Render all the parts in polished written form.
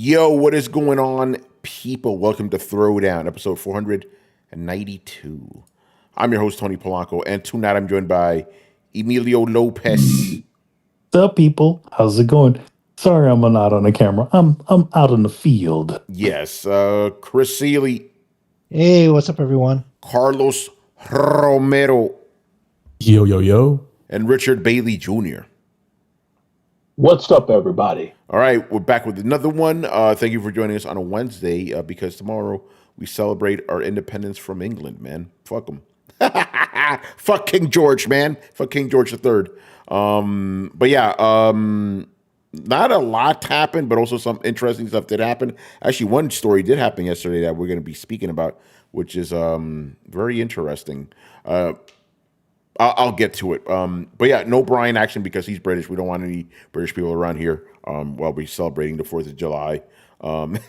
Yo, what is going on, people? Welcome to Throwdown, episode 492. I'm your host, Tony Polanco, and tonight I'm joined by Emilio Lopez. What's up, people? How's it going? Sorry, I'm not on the camera. I'm out in the field. Yes, Chris Seeley. Hey, what's up, everyone? Carlos Romero. Yo, yo, yo. And Richard Bailey Jr. What's up, everybody? All right, we're back with another one. Thank you for joining us on a Wednesday because tomorrow we celebrate our independence from England, man. Fuck them. Fuck King George, man. Fuck King George III. But yeah, not a lot happened, but also some interesting stuff did happen. Actually, one story did happen yesterday that we're going to be speaking about, which is very interesting. I'll get to it. But yeah, no Brian action because he's British. We don't want any British people around here while we're celebrating the 4th of July. But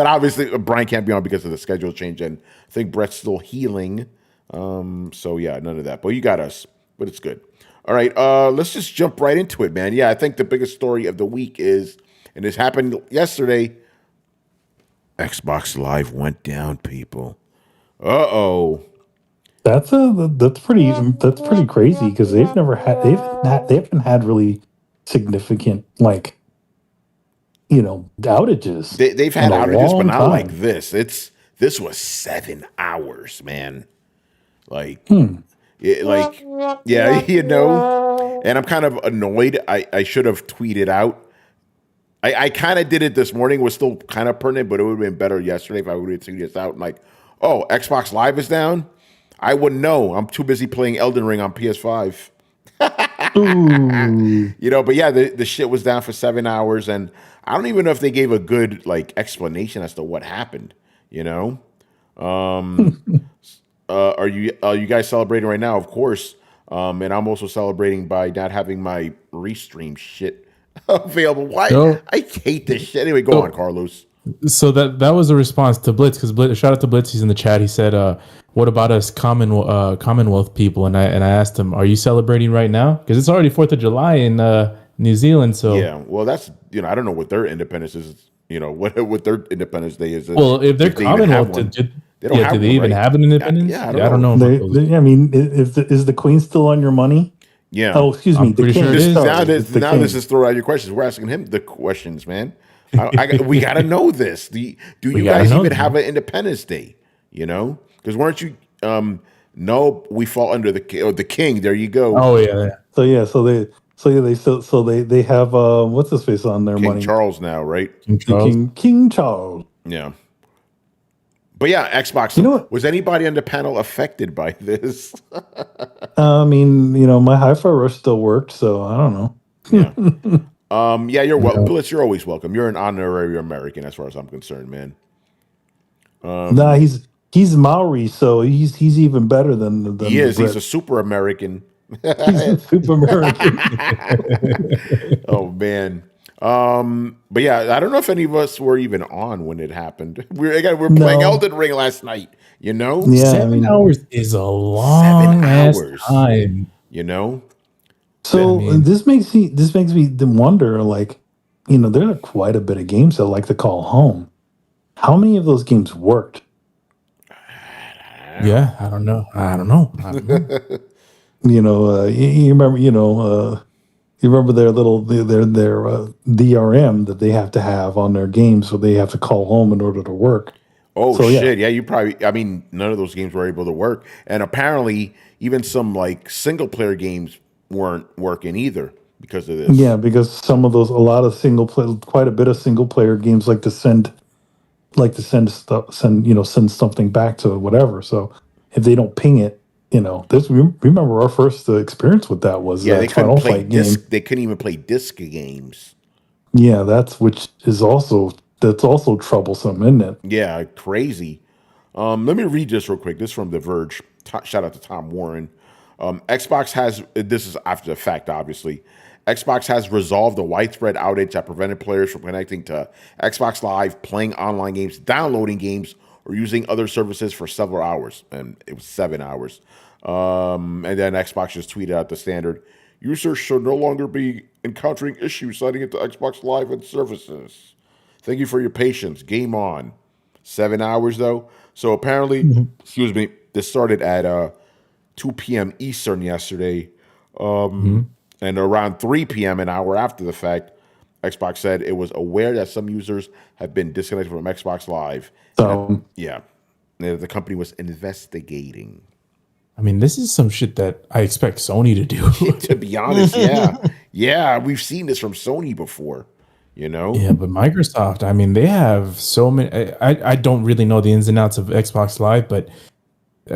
obviously Brian can't be on because of the schedule change, and I think Brett's still healing. So yeah, none of that. But you got us. But it's good. All right, let's just jump right into it, man. Yeah, I think the biggest story of the week is, and this happened yesterday, Xbox Live went down, people. Uh-oh. That's pretty crazy because they haven't had really significant outages. They've had outages, but not like this. This was 7 hours, man. Yeah, and I'm kind of annoyed. I should have tweeted out. I kind of did it this morning. It was still kind of pertinent, but it would have been better yesterday if I would have tweeted this out. Like, oh, Xbox Live is down. I wouldn't know. I'm too busy playing Elden Ring on PS5. But yeah, the shit was down for 7 hours, and I don't even know if they gave a good explanation as to what happened. Are you guys celebrating right now? Of course. And I'm also celebrating by not having my restream shit available. Why? No. I hate this shit. Anyway, go on, Carlos. So that was a response to Blitz, because shout out to Blitz. He's in the chat. He said, "What about us Commonwealth people?" And I asked him, "Are you celebrating right now? Because it's already 4th of July in New Zealand." So yeah, well, that's I don't know what their independence is. What their Independence Day is. Well, if they're Commonwealth, do they even have an independence? Yeah, I don't know. Is the Queen still on your money? Yeah. Oh, excuse me. The King. Sure this is throw out your questions. We're asking him the questions, man. We got to know this. Do you guys even have an Independence Day? Because weren't you? No, we fall under the king. There you go. Oh yeah. So they have what's his face on their money? King Charles now, right? King Charles. Yeah. But yeah, Xbox. Was anybody on the panel affected by this? My Hi-Fi Rush still worked, so I don't know. Yeah. Yeah, you're welcome. Blitz, you're always welcome. You're an honorary American, as far as I'm concerned, man. Nah, he's Maori, so he's even better than he is. He's a super American. He's a super American. Oh man. But yeah, I don't know if any of us were even on when it happened. We're playing Elden Ring last night. Yeah, 7 hours is a long time. So this makes me wonder, there are quite a bit of games that I like to call home. How many of those games worked? Yeah, I don't know. You remember their little their DRM that they have to have on their games, so they have to call home in order to work. Oh, so, shit. Yeah, you probably, none of those games were able to work. And apparently, even some single player games weren't working either because of this. Yeah, because quite a bit of single player games like to send something back to whatever. So if they don't ping it, remember our first experience with that was they couldn't play game. They couldn't even play disc games. Yeah, that's also troublesome, isn't it? Yeah, crazy. Let me read this real quick. This is from The Verge. Shout out to Tom Warren. Xbox has, this is after the fact, obviously. Xbox has resolved a widespread outage that prevented players from connecting to Xbox Live, playing online games, downloading games, or using other services for several hours. And it was 7 hours. And then Xbox just tweeted out the standard. Users should no longer be encountering issues signing into Xbox Live and services. Thank you for your patience. Game on. 7 hours though. So apparently, excuse me, this started at 2 p.m. Eastern yesterday. And around 3 p.m., an hour after the fact, Xbox said it was aware that some users have been disconnected from Xbox Live. So Yeah. And the company was investigating. I mean, this is some shit that I expect Sony to do. To be honest, yeah. Yeah, we've seen this from Sony before, you know? Yeah, but Microsoft, I mean, they have so many. I don't really know the ins and outs of Xbox Live, but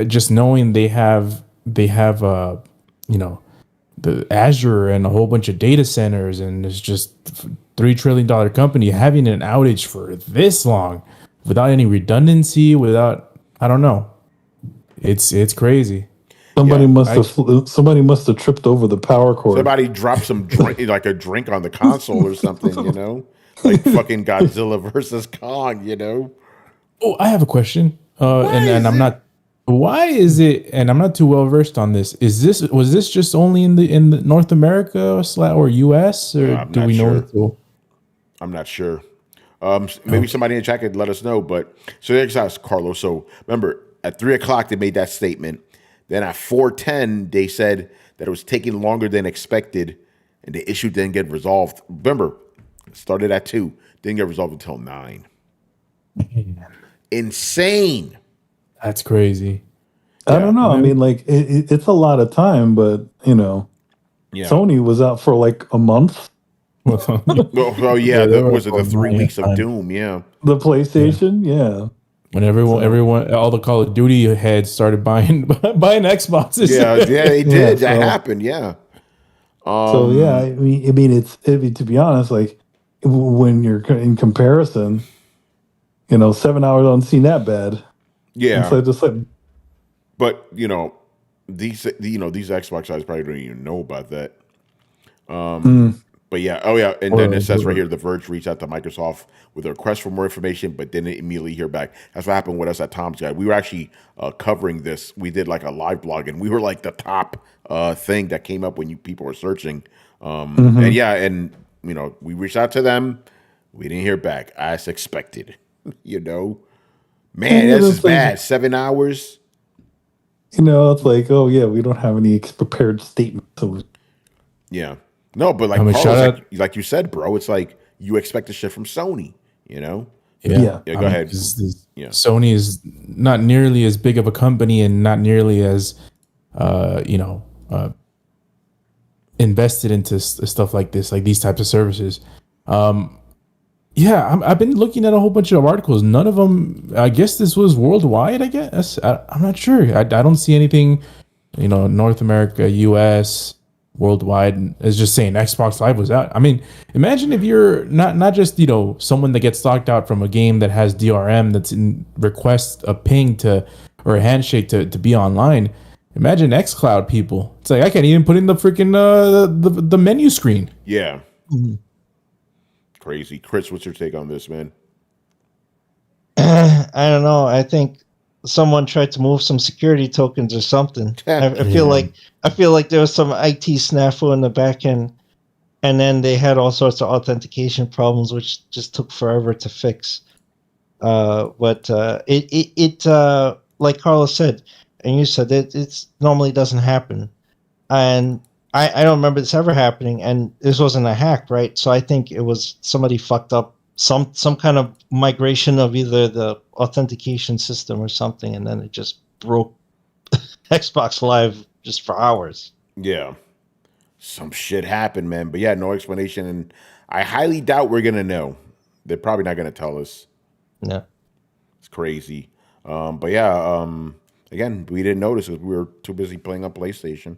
just knowing they have you know, the Azure and a whole bunch of data centers, and it's just $3 trillion company having an outage for this long without any redundancy, without, I don't know. It's crazy. somebody must have tripped over the power cord. Somebody dropped some drink, like a drink on the console or something, you know? Like fucking Godzilla versus Kong, you know? Oh, I have a question. And I'm not. Why is it? And I'm not too well versed on this. Was this just only in the North America or US, or do we know it too? I'm not sure. Maybe somebody in the chat could let us know. But so there's us, Carlos. So remember, at 3:00 they made that statement. Then at 4:10 they said that it was taking longer than expected, and the issue didn't get resolved. Remember, it started at 2, didn't get resolved until 9. Man. Insane. That's crazy. I don't know. I mean, like it's a lot of time, but you know, Sony was out for like a month. Well, yeah, was it the 3 weeks of Doom? Yeah, the PlayStation, yeah. When everyone, all the Call of Duty heads started buying Xboxes. Yeah, they did. That happened. Yeah. So yeah, I mean, it's to be honest, like when you're in comparison, you know, 7 hours don't seem that bad. Yeah. So just like, but you know, these Xbox guys probably don't even know about that. But yeah, and then it says right here, The Verge reached out to Microsoft with a request for more information, but didn't immediately hear back. That's what happened with us at Tom's Guide. We were actually covering this. We did like a live blog, and we were like the top thing that came up when people were searching. And yeah, and you know, we reached out to them. We didn't hear back as expected. You know, man, this is bad. 7 hours. You know, it's like, oh yeah, we don't have any prepared statements. Yeah. No, but like, like you said, bro, it's like you expect the shit from Sony, you know? Yeah. Go ahead. Sony is not nearly as big of a company and not nearly as, invested into stuff like this, like these types of services. I've been looking at a whole bunch of articles. None of them, I guess this was worldwide, I guess. I'm not sure. I don't see anything, you know, North America, US, worldwide is just saying Xbox Live was out. I mean, imagine if you're not just, you know, someone that gets locked out from a game that has DRM that's in request a ping or a handshake to be online. Imagine xCloud people. It's like I can't even put in the freaking the menu screen. Yeah. Crazy. Chris, what's your take on this, man? I don't know. I think someone tried to move some security tokens or something. I feel like there was some IT snafu in the back end, and then they had all sorts of authentication problems, which just took forever to fix. But it like Carlos said, and you said, it normally doesn't happen, and I don't remember this ever happening. And this wasn't a hack, right? So I think it was somebody fucked up some kind of migration of either the authentication system or something, and then it just broke Xbox Live just for hours. Yeah. Some shit happened, man. But yeah, no explanation. And I highly doubt we're going to know. They're probably not going to tell us. Yeah. It's crazy. But yeah, again, we didn't notice because we were too busy playing on PlayStation.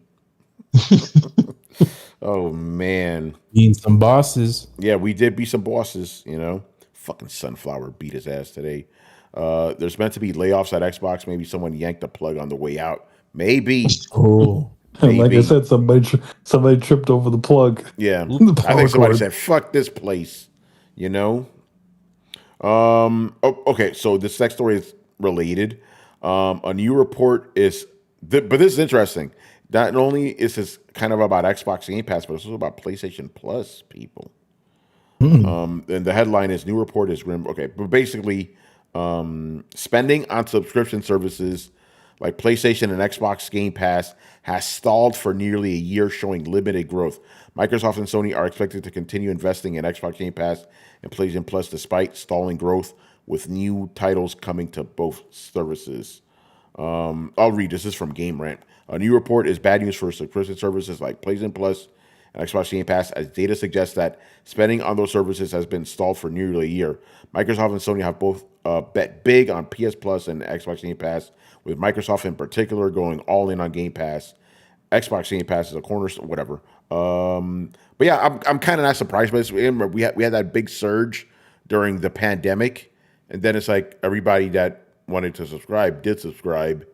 Oh, man. Being some bosses. Yeah, we did beat some bosses, you know. Fucking Sunflower beat his ass today. There's meant to be layoffs at Xbox. Maybe someone yanked the plug on the way out. Maybe. Oh. Like I said, somebody tripped over the plug. Yeah. I think somebody said, fuck this place, you know. Okay, so this next story is related. A new report is, but this is interesting. not only is this kind of about Xbox Game Pass, but it's also about PlayStation Plus, people. And the headline is "New report is grim." Okay, but basically, spending on subscription services like PlayStation and Xbox Game Pass has stalled for nearly a year, showing limited growth. Microsoft and Sony are expected to continue investing in Xbox Game Pass and PlayStation Plus despite stalling growth, with new titles coming to both services. I'll read. This is from Game Rant. A new report is bad news for subscription services like PlayStation Plus and Xbox Game Pass, as data suggests that spending on those services has been stalled for nearly a year. Microsoft and Sony have both bet big on PS Plus and Xbox Game Pass, with Microsoft in particular going all in on Game Pass. Xbox Game Pass is a cornerstone, whatever. But yeah, I'm kind of not surprised by this. We had that big surge during the pandemic, and then it's like everybody that wanted to subscribe did subscribe,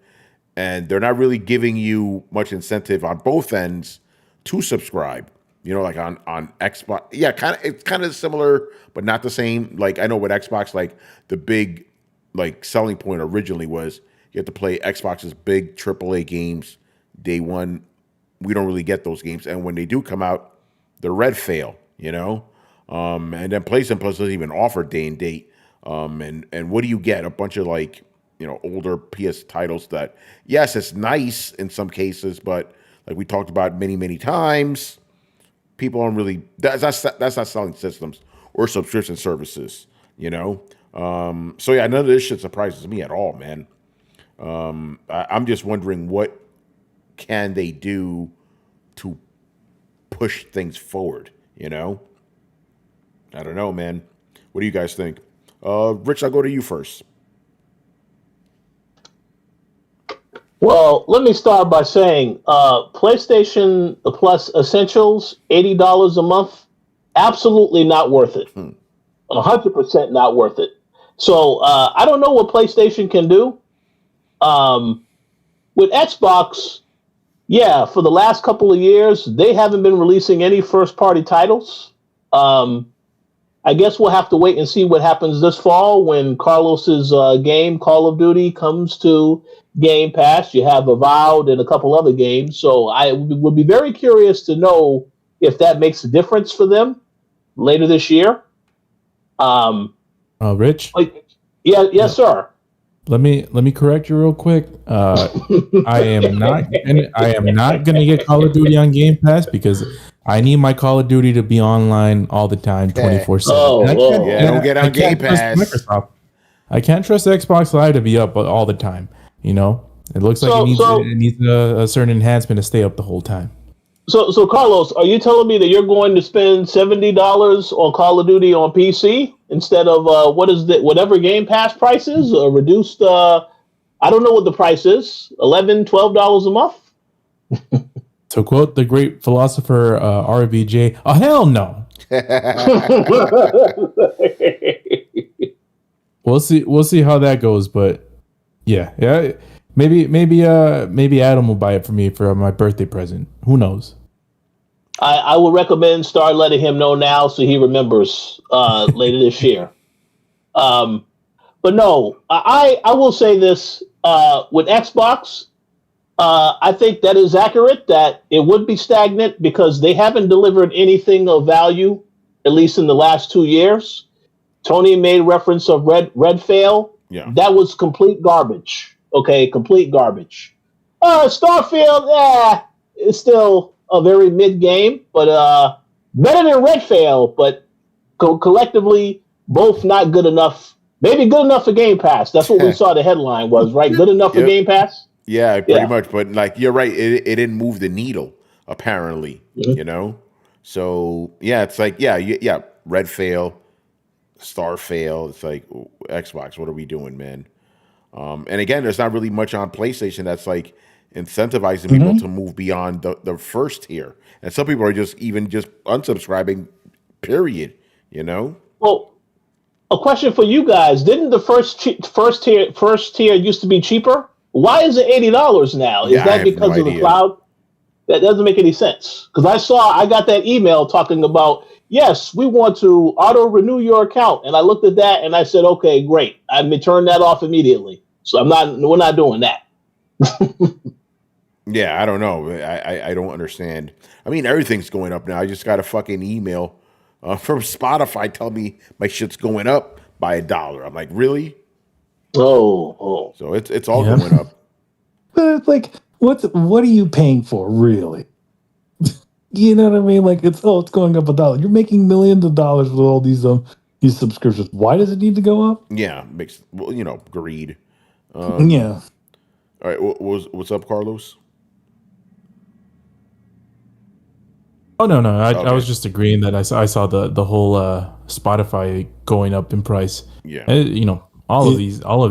and they're not really giving you much incentive on both ends to subscribe. You know, like on Xbox, yeah, it's kind of similar, but not the same. Like I know with Xbox, like the big like selling point originally was you have to play Xbox's big AAA games day one. We don't really get those games, and when they do come out, they're red fail. You know, and then PlayStation Plus doesn't even offer day and date. And what do you get? A bunch of like, you know, older PS titles that, yes, it's nice in some cases, but like we talked about many times, people aren't really, that's not selling systems or subscription services, you know? So yeah, none of this shit surprises me at all, man. I'm just wondering what can they do to push things forward, you know? I don't know, man. What do you guys think? Rich, I'll go to you first. Well, let me start by saying PlayStation Plus Essentials, $80 a month, absolutely not worth it. 100% not worth it. So I don't know what PlayStation can do. With Xbox, yeah, for the last couple of years, they haven't been releasing any first-party titles. I guess we'll have to wait and see what happens this fall when Carlos's game, Call of Duty, comes to Game Pass. You have Avowed and a couple other games. So I would be very curious to know if that makes a difference for them later this year. Rich? Yes, sir. Let me correct you real quick. I am not gonna get Call of Duty on Game Pass because I need my Call of Duty to be online all the time, 24/7. Don't get on Game Pass. I can't trust Xbox Live to be up all the time. You know, it looks like it needs a certain enhancement to stay up the whole time. So Carlos, are you telling me that you're going to spend $70 on Call of Duty on PC instead of whatever Game Pass price is, or reduced? I don't know what the price is, $11, $12 a month. To quote the great philosopher RBJ, "Oh hell no." We'll see how that goes, but yeah. Maybe Adam will buy it for me for my birthday present. Who knows? I would recommend start letting him know now so he remembers later this year. But no, I will say this with Xbox. I think that is accurate, that it would be stagnant because they haven't delivered anything of value, at least in the last 2 years. Tony made reference of Red Fail. Yeah. That was complete garbage. Okay, complete garbage. Starfield, it's still a very mid game, but better than Red Fail, but collectively, both not good enough. Maybe good enough for Game Pass. That's what we saw the headline was, right? Good enough for Game Pass? Yeah, pretty much. But like, you're right. It didn't move the needle, apparently, you know? So, yeah, it's like, yeah. Red Fail, Star Fail. It's like, Xbox, what are we doing, man? And again, there's not really much on PlayStation that's like incentivizing people to move beyond the first tier. And some people are just unsubscribing, period, you know? Well, a question for you guys. Didn't the first tier used to be cheaper? Why is it $80 now? Is that because of the cloud? That doesn't make any sense. Because I got that email talking about, yes, we want to auto renew your account. And I looked at that and I said, okay, great. I may turn that off immediately. So we're not doing that. Yeah, I don't know. I don't understand. I mean, everything's going up now. I just got a fucking email from Spotify telling me my shit's going up by $1. I'm like, really? Oh. So it's all going up. But it's like, what are you paying for, really? You know what I mean? Like it's going up $1. You're making millions of dollars with all these subscriptions. Why does it need to go up? Yeah, makes greed. Yeah. All right, what's up, Carlos? Oh no, Okay. I was just agreeing that I saw the whole Spotify going up in price. Yeah, all of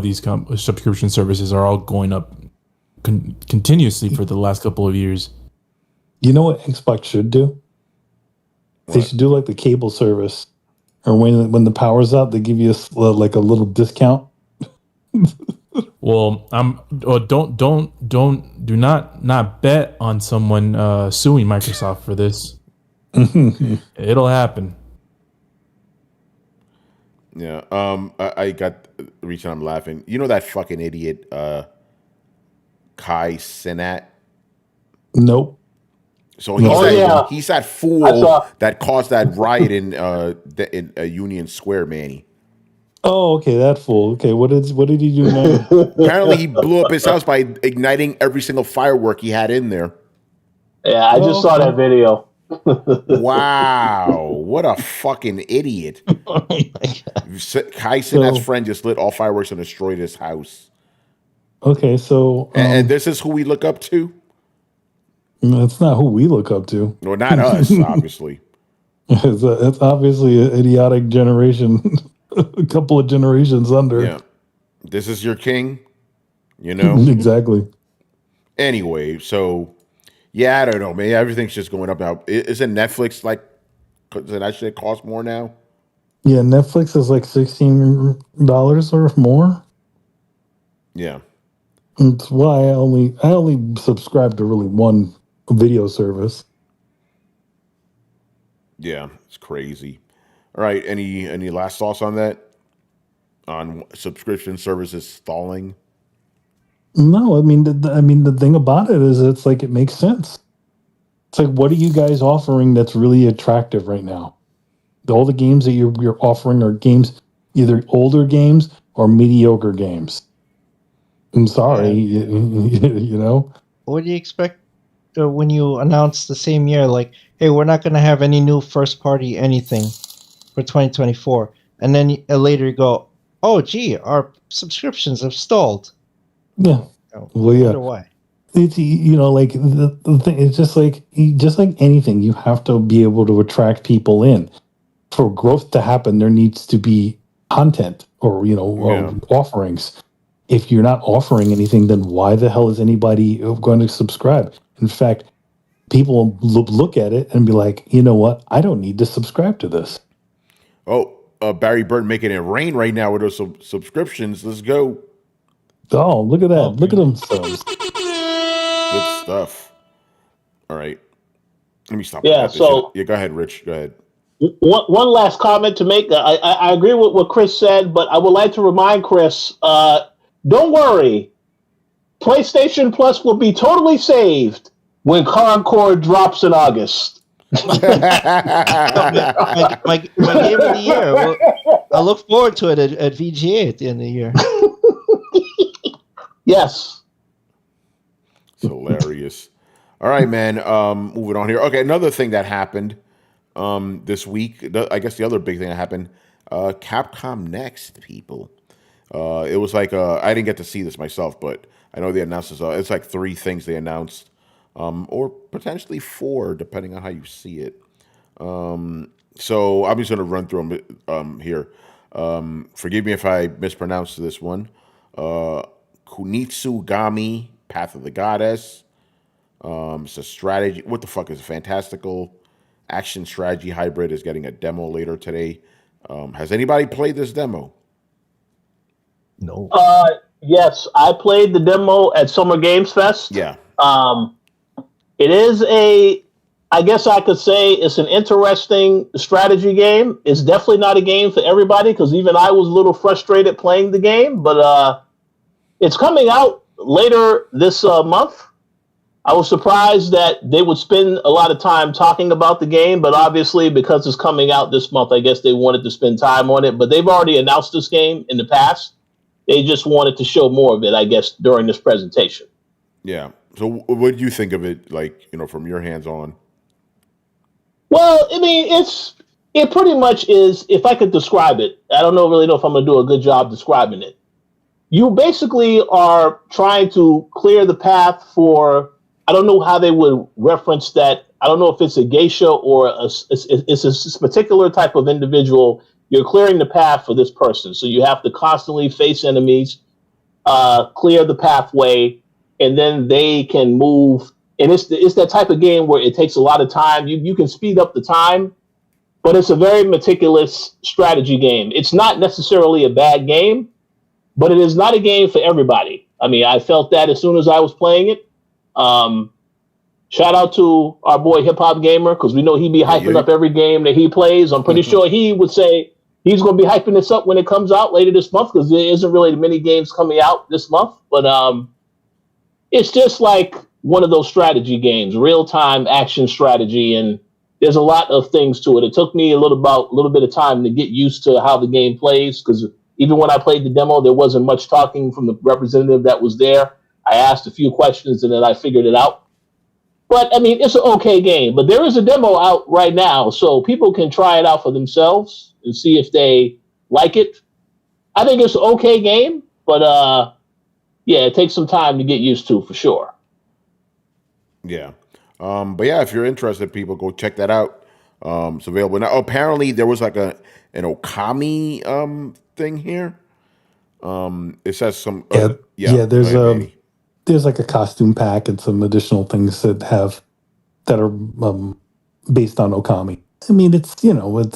these subscription services are all going up continuously for the last couple of years. You know what Xbox should do? They should do like the cable service, or when the power's out, they give you like a little discount. Well, do not bet on someone suing Microsoft for this. It'll happen. Yeah. I got the reason I'm laughing. You know that fucking idiot, Kai Cenat? Nope. So he's that fool that caused that riot in Union Square, Manny. Oh, okay, that fool. Okay, what did he do now? Apparently, he blew up his house by igniting every single firework he had in there. Yeah, I just saw that video. Wow, what a fucking idiot! Oh my God. Kai Cenat's friend just lit all fireworks and destroyed his house. Okay, so and this is who we look up to. That's not who we look up to. No, not us, obviously. It's obviously an idiotic generation, a couple of generations under. Yeah, this is your king, you know? Exactly. Anyway, so, yeah, I don't know, man. Everything's just going up now. Isn't Netflix like, does that shit cost more now? Yeah, Netflix is like $16 or more. Yeah. That's why I only subscribe to really one video service. Yeah, it's crazy. All right, any last thoughts on that? On subscription services stalling? No, I mean the thing about it is it's like it makes sense. It's like, what are you guys offering that's really attractive right now? All the games that you're offering are games, either older games or mediocre games. I'm sorry, you know. What do you expect when you announce the same year, like, hey, we're not going to have any new first party anything for 2024, and then later you go, oh, gee, our subscriptions have stalled. Yeah. Well, yeah. Why? It's like the thing. It's just like anything. You have to be able to attract people in. For growth to happen, there needs to be content or offerings. If you're not offering anything, then why the hell is anybody going to subscribe? In fact, people look at it and be like, you know what? I don't need to subscribe to this. Oh, Barry Burton making it rain right now with those subscriptions. Let's go. Oh, look at that. Oh, look at them subs. Good stuff. All right. Let me stop. Yeah, so... Yeah, go ahead, Rich. Go ahead. One last comment to make. I agree with what Chris said, but I would like to remind Chris, don't worry. PlayStation Plus will be totally saved when Concord drops in August. my game of the year. Well, I look forward to it at VGA at the end of the year. Yes. It's hilarious. All right, man. Moving on here. Okay, another thing that happened this week, I guess the other big thing that happened, Capcom Next, people. It was like, I didn't get to see this myself, but I know they announced this. It's like 3 things they announced, or potentially 4, depending on how you see it. So I'm just going to run through them here. Forgive me if I mispronounced this one. Kunitsugami, Path of the Goddess. It's a strategy. What the fuck is a fantastical action strategy hybrid? Is getting a demo later today. Has anybody played this demo? No. Yes, I played the demo at Summer Games Fest. Yeah. It is I guess I could say it's an interesting strategy game. It's definitely not a game for everybody because even I was a little frustrated playing the game, but it's coming out later this month. I was surprised that they would spend a lot of time talking about the game, but obviously because it's coming out this month, I guess they wanted to spend time on it. But they've already announced this game in the past. They just wanted to show more of it, I guess, during this presentation. Yeah. So what do you think of it, like, from your hands on? Well, I mean, it pretty much is, if I could describe it, I don't really know if I'm going to do a good job describing it. You basically are trying to clear the path for, I don't know how they would reference that. I don't know if it's a geisha or it's a particular type of individual. You're clearing the path for this person. So you have to constantly face enemies, clear the pathway, and then they can move. And it's that type of game where it takes a lot of time. You can speed up the time, but it's a very meticulous strategy game. It's not necessarily a bad game, but it is not a game for everybody. I mean, I felt that as soon as I was playing it. Shout out to our boy Hip Hop Gamer, because we know he be hyping up every game that he plays. I'm pretty sure he would say he's going to be hyping this up when it comes out later this month, because there isn't really many games coming out this month. But it's just like one of those strategy games, real-time action strategy, and there's a lot of things to it. It took me a little bit of time to get used to how the game plays, because even when I played the demo, there wasn't much talking from the representative that was there. I asked a few questions and then I figured it out. But I mean, it's an okay game. But there is a demo out right now, so people can try it out for themselves and see if they like it. I think it's an okay game, but yeah, it takes some time to get used to for sure. Yeah. But yeah, if you're interested, people, go check that out. It's available now. Apparently, there was like an Okami thing here. It says some. There's like a costume pack and some additional things that are based on Okami. I mean, it's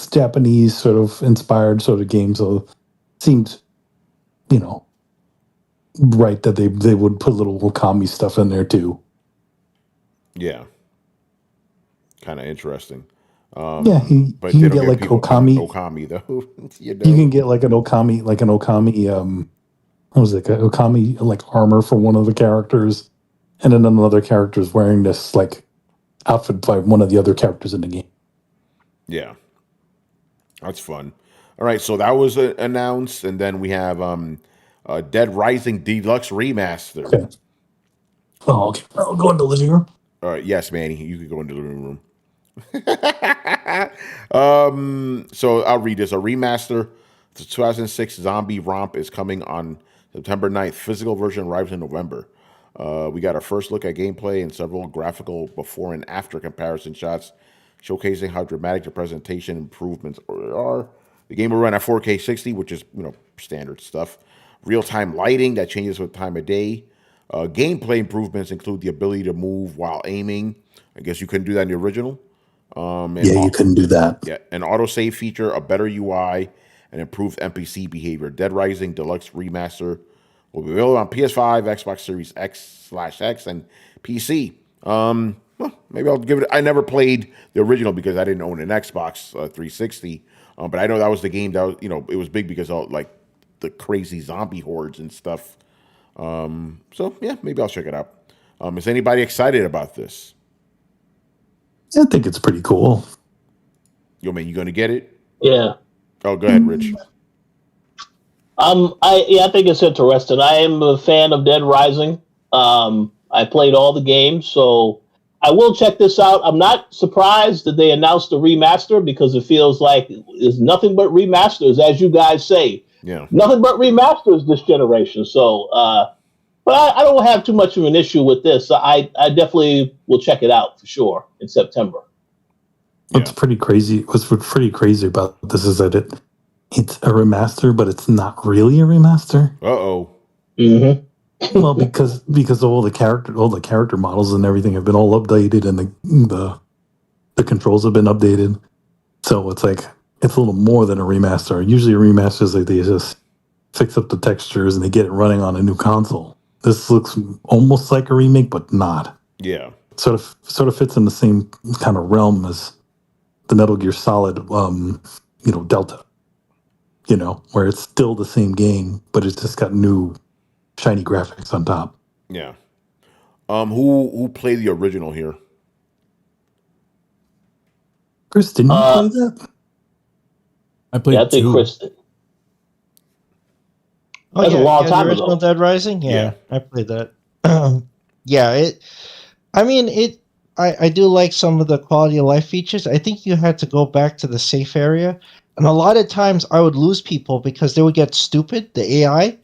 Japanese sort of inspired sort of game, so it seems right that they would put little Okami stuff in there too. Yeah. Kind of interesting. But you can get like Okami though. You can get like an Okami, what was it? Okami like armor for one of the characters, and then another character is wearing this like outfit by one of the other characters in the game. Yeah, that's fun. All right, so that was announced, and then we have Dead Rising Deluxe Remaster. Okay. Oh, okay. I'll go into the living room. All right, yes, Manny, you can go into the living room. So I'll read this. A remaster, the 2006 Zombie Romp is coming on September 9th. Physical version arrives in November. We got our first look at gameplay and several graphical before and after comparison shots showcasing how dramatic the presentation improvements are. The game will run at 4K 60, which is standard stuff. Real-time lighting that changes with time of day. Gameplay improvements include the ability to move while aiming. I guess you couldn't do that in the original. You couldn't do that. Yeah, an autosave feature, a better UI, and improved NPC behavior. Dead Rising Deluxe Remaster will be available on PS5, Xbox Series X/X, and PC. Well, maybe I'll give it. I never played the original because I didn't own an Xbox 360. But I know that was the game that was, it was big because of like the crazy zombie hordes and stuff. So yeah, maybe I'll check it out. Is anybody excited about this? I think it's pretty cool. Yo, man, you gonna get it? Yeah. Oh, go ahead, Rich. I think it's interesting. I am a fan of Dead Rising. I played all the games, so I will check this out. I'm not surprised that they announced the remaster because it feels like it's nothing but remasters, as you guys say. Yeah. Nothing but remasters this generation. So, but I don't have too much of an issue with this. I definitely will check it out for sure in September. What's pretty crazy? What's pretty crazy about this is that it's a remaster, but it's not really a remaster. Uh-oh. Mm-hmm. Well, because all the character models and everything have been all updated, and the controls have been updated. So it's like it's a little more than a remaster. Usually, a remaster is like they just fix up the textures and they get it running on a new console. This looks almost like a remake, but not. Yeah. Sort of fits in the same kind of realm as the Metal Gear Solid, Delta. Where it's still the same game, but it's just got new shiny graphics on top. Yeah. Who played the original here? Chris, didn't you play that? I played I think 2. Chris did. Oh, That's a long time the original ago. Dead Rising. Yeah, I played that. I do like some of the quality of life features. I think you had to go back to the safe area, and a lot of times I would lose people because they would get stupid, the AI,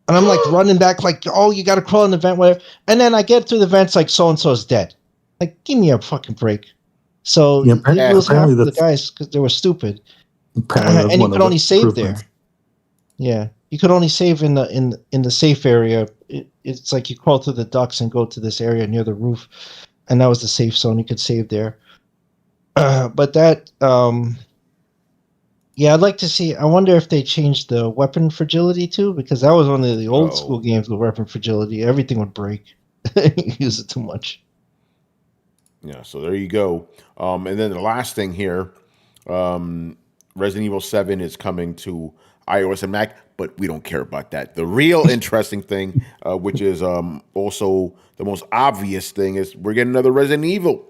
and I'm like running back, like, oh, you got to crawl in the vent, whatever. And then I get through the vents, like so and so is dead. Like, give me a fucking break. So Yeah, you lose half apparently of the that's- guys because they were stupid, Apparently that's and you one of could the only save there. improvements. Yeah, you could only save in the safe area. It's like you crawl through the ducts and go to this area near the roof, and that was the safe zone. You could save there. But that, I'd like to see. I wonder if they changed the weapon fragility too, because that was one of the old school games with weapon fragility. Everything would break. You use it too much. Yeah, so there you go. And then the last thing here, Resident Evil 7 is coming to iOS and Mac, but we don't care about that. The real interesting thing, which is also the most obvious thing, is we're getting another Resident Evil.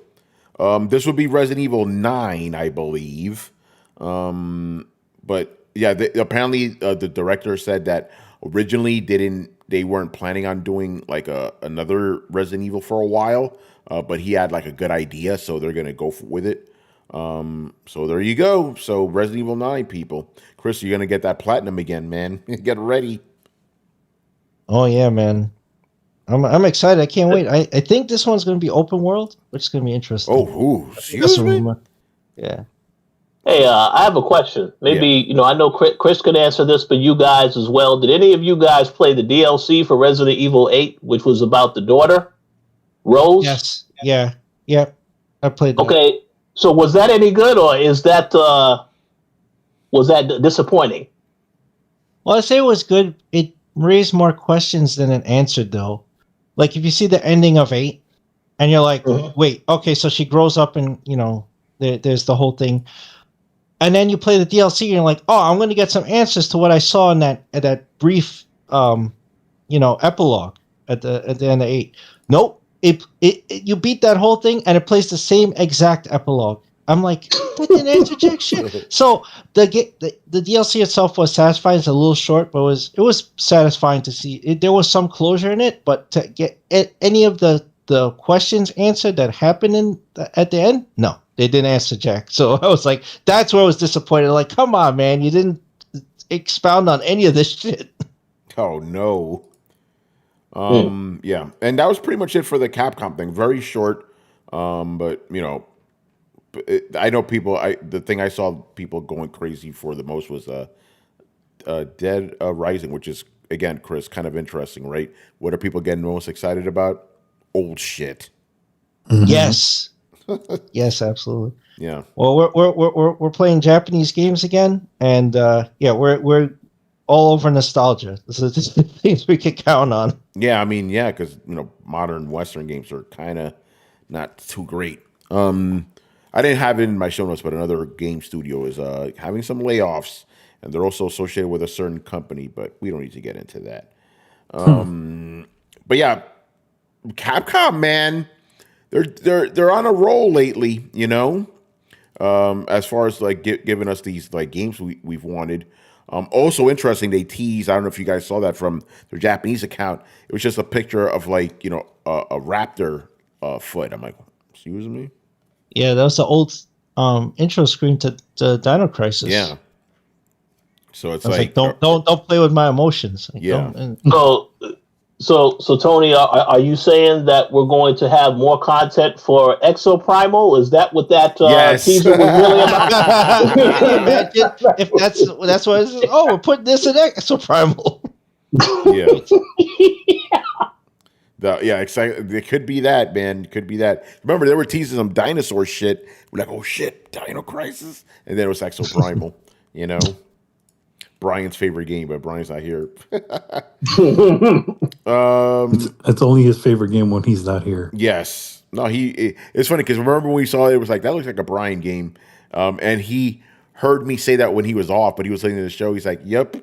This would be Resident Evil 9, I believe. But yeah, apparently the director said that originally they weren't planning on doing like another Resident Evil for a while, but he had like a good idea, so they're gonna go with it. So there you go. So Resident Evil 9, people. Chris, you're gonna get that platinum again, man. Get ready. Oh yeah, man. I'm excited. I can't wait. I think this one's going to be open world, which is going to be interesting. Oh, excuse me? Yeah. Hey, I have a question. Maybe, I know Chris could answer this, but you guys as well. Did any of you guys play the DLC for Resident Evil 8, which was about the daughter, Rose? Yes. Yeah. I played that. Okay. So was that any good, or was that disappointing? Well, I say it was good. It raised more questions than it answered, though. Like, if you see the ending of 8, and you're like, wait, okay, so she grows up and, there's the whole thing. And then you play the DLC, and you're like, oh, I'm going to get some answers to what I saw in that brief, epilogue at the end of 8. Nope. You beat that whole thing, and it plays the same exact epilogue. I'm like, that didn't answer jack shit. So the DLC itself was satisfying. It's a little short, but it was satisfying to see. There was some closure in it, but to get any of the questions answered that happened at the end, no, they didn't answer jack. So I was like, that's where I was disappointed. Like, come on, man, you didn't expound on any of this shit. Oh no. Yeah, and that was pretty much it for the Capcom thing. Very short, but I know people. The thing I saw people going crazy for the most was Dead Rising, which is again, Chris, kind of interesting, right? What are people getting most excited about? Old shit. Mm-hmm. Yes, yes, absolutely. Yeah. Well, we're playing Japanese games again, and we're all over nostalgia. This is things we can count on. Yeah, I mean, yeah, because modern Western games are kind of not too great. I didn't have it in my show notes, but another game studio is having some layoffs, and they're also associated with a certain company, but we don't need to get into that. But yeah, Capcom, man, they're on a roll lately, as far as like giving us these like games we've wanted. Also interesting, they tease. I don't know if you guys saw that from their Japanese account. It was just a picture of like a raptor foot. I'm like, excuse me. Yeah, that was the old intro screen to Dino Crisis. Yeah. So it's like don't play with my emotions. Like, yeah. So Tony, are you saying that we're going to have more content for Exoprimal? Is that what that teaser was really about? Can you imagine if that's what it is? Oh, we're putting this in Exoprimal. Yeah. Exactly. It could be that, man. It could be that. Remember, they were teasing some dinosaur shit. We're like, oh shit, Dino Crisis, and then it was Exoprimal. Brian's favorite game, but Brian's not here. It's only his favorite game when he's not here. Yes. No, it's funny because remember when we saw it was like, that looks like a Brian game. And he heard me say that when he was off, but he was listening to the show. He's like, yep.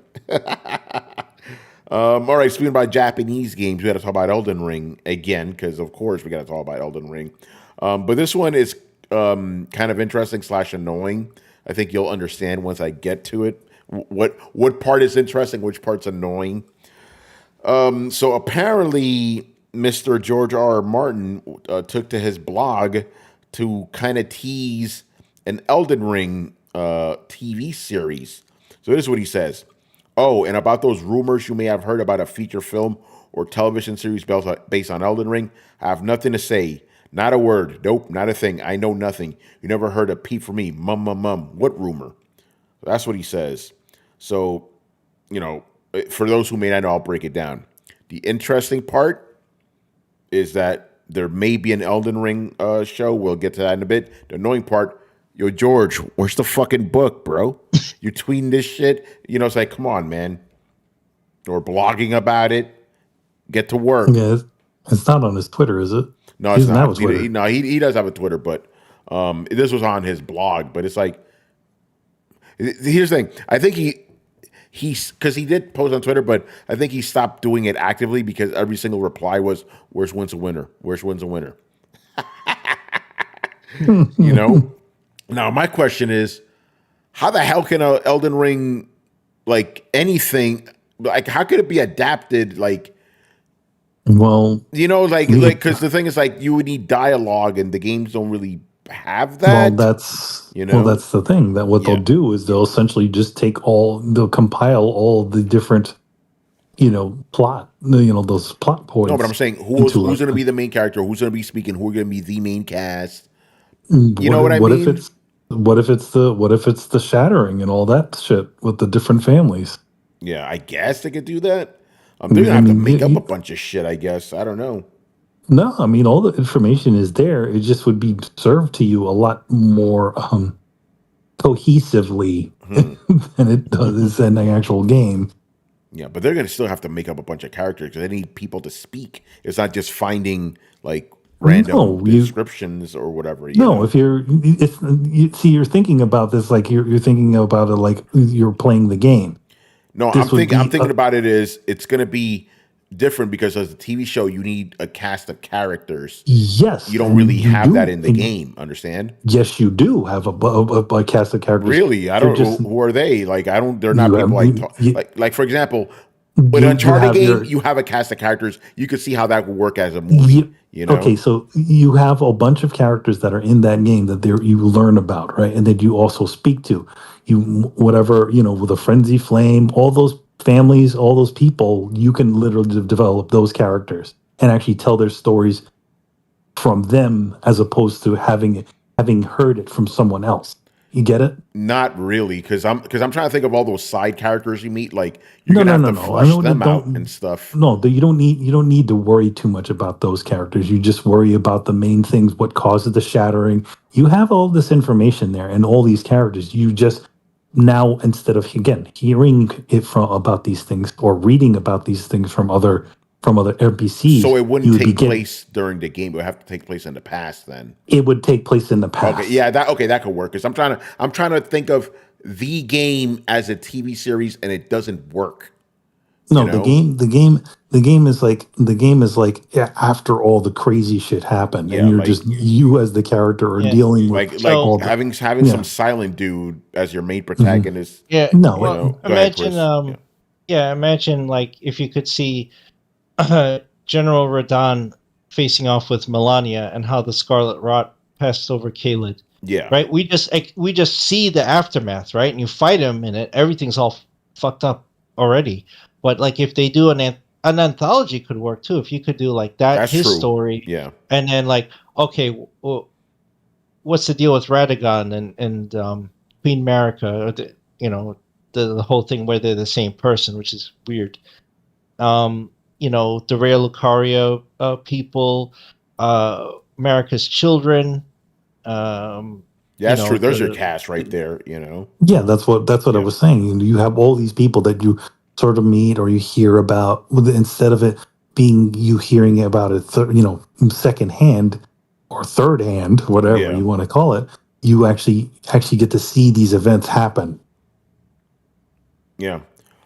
All right, speaking about Japanese games, we got to talk about Elden Ring again because, of course, we got to talk about Elden Ring. But this one is kind of interesting / annoying. I think you'll understand once I get to it. What part is interesting, which part's annoying. So apparently, Mr. George R. Martin took to his blog to kind of tease an Elden Ring TV series. So this is what he says. Oh, and about those rumors you may have heard about a feature film or television series based on Elden Ring, I have nothing to say. Not a word. Nope, not a thing. I know nothing. You never heard a peep from me. Mum. What rumor? That's what he says. So, for those who may not know, I'll break it down. The interesting part is that there may be an Elden Ring show. We'll get to that in a bit. The annoying part, yo, George, where's the fucking book, bro? You tweeting this shit? It's like, come on, man. Or blogging about it. Get to work. Yeah, it's not on his Twitter, is it? No, it's not. He does have a Twitter, but this was on his blog. But it's like, here's the thing. I think because he did post on Twitter, but I think he stopped doing it actively because every single reply was, "Where's wins a winner? Where's wins a winner?" Now, my question is, how the hell can a Elden Ring, like anything, like how could it be adapted? Like, well, because the thing is, like, you would need dialogue, and the games don't really have that. Well, that's the thing. That what they'll do is they'll essentially just they'll compile all the different, plot, those plot points. No, but I'm saying who's going to be the main character? Who's going to be speaking? Who are going to be the main cast? You know what I mean? What if it's the shattering and all that shit with the different families? Yeah, I guess they could do that. They're going to have to make up a bunch of shit, I guess. I don't know. No, I mean, all the information is there. It just would be served to you a lot more cohesively than it does in the actual game. Yeah, but they're going to still have to make up a bunch of characters because they need people to speak. It's not just finding, like, random descriptions or whatever. If you're thinking about this like you're thinking about it like you're playing the game. No, I'm thinking about it as it's going to be different because as a TV show, you need a cast of characters. Yes, you don't really have that in the game. Understand? Yes, you do have a cast of characters. Really, I don't know who are they. Like I don't. They're not people like for example. With Uncharted game, you have a cast of characters. You could see how that would work as a movie. Okay, so you have a bunch of characters that are in that game that you learn about, right? And that you also speak to. With a frenzy flame, all those families, all those people, you can literally develop those characters and actually tell their stories from them as opposed to having heard it from someone else. You get it? Not really, because I'm trying to think of all those side characters you meet. Like you're gonna have to flesh them out and stuff. No, you don't need to worry too much about those characters. You just worry about the main things, what causes the shattering. You have all this information there and all these characters. You just now, instead of hearing it about these things or reading about these things from other NPCs, so it wouldn't take place during the game. It would have to take place in the past. Then it would take place in the past. Okay, yeah, that could work. Because I'm trying to think of the game as a TV series, and it doesn't work. No, the game is like after all the crazy shit happened, and you're just you as the character are dealing with like having some silent dude as your main protagonist. Yeah, imagine imagine like if you could see General Radon facing off with Melania and how the Scarlet Rot passed over Caelid. Yeah, right. We just see the aftermath, right? And you fight him, and everything's all fucked up already. But like if they do an anthology could work too. If you could do like that's his true. Story, yeah, and then like okay, well, what's the deal with Radagon and Queen Marika? Or the whole thing where they're the same person, which is weird. The Rhea Lucaria people, Marika's children. That's true. There's your cast right there. Yeah, that's what I was saying. You have all these people that you sort of meet or you hear about instead of it being you hearing about it, second hand or third hand, whatever you want to call it. You actually get to see these events happen. Yeah.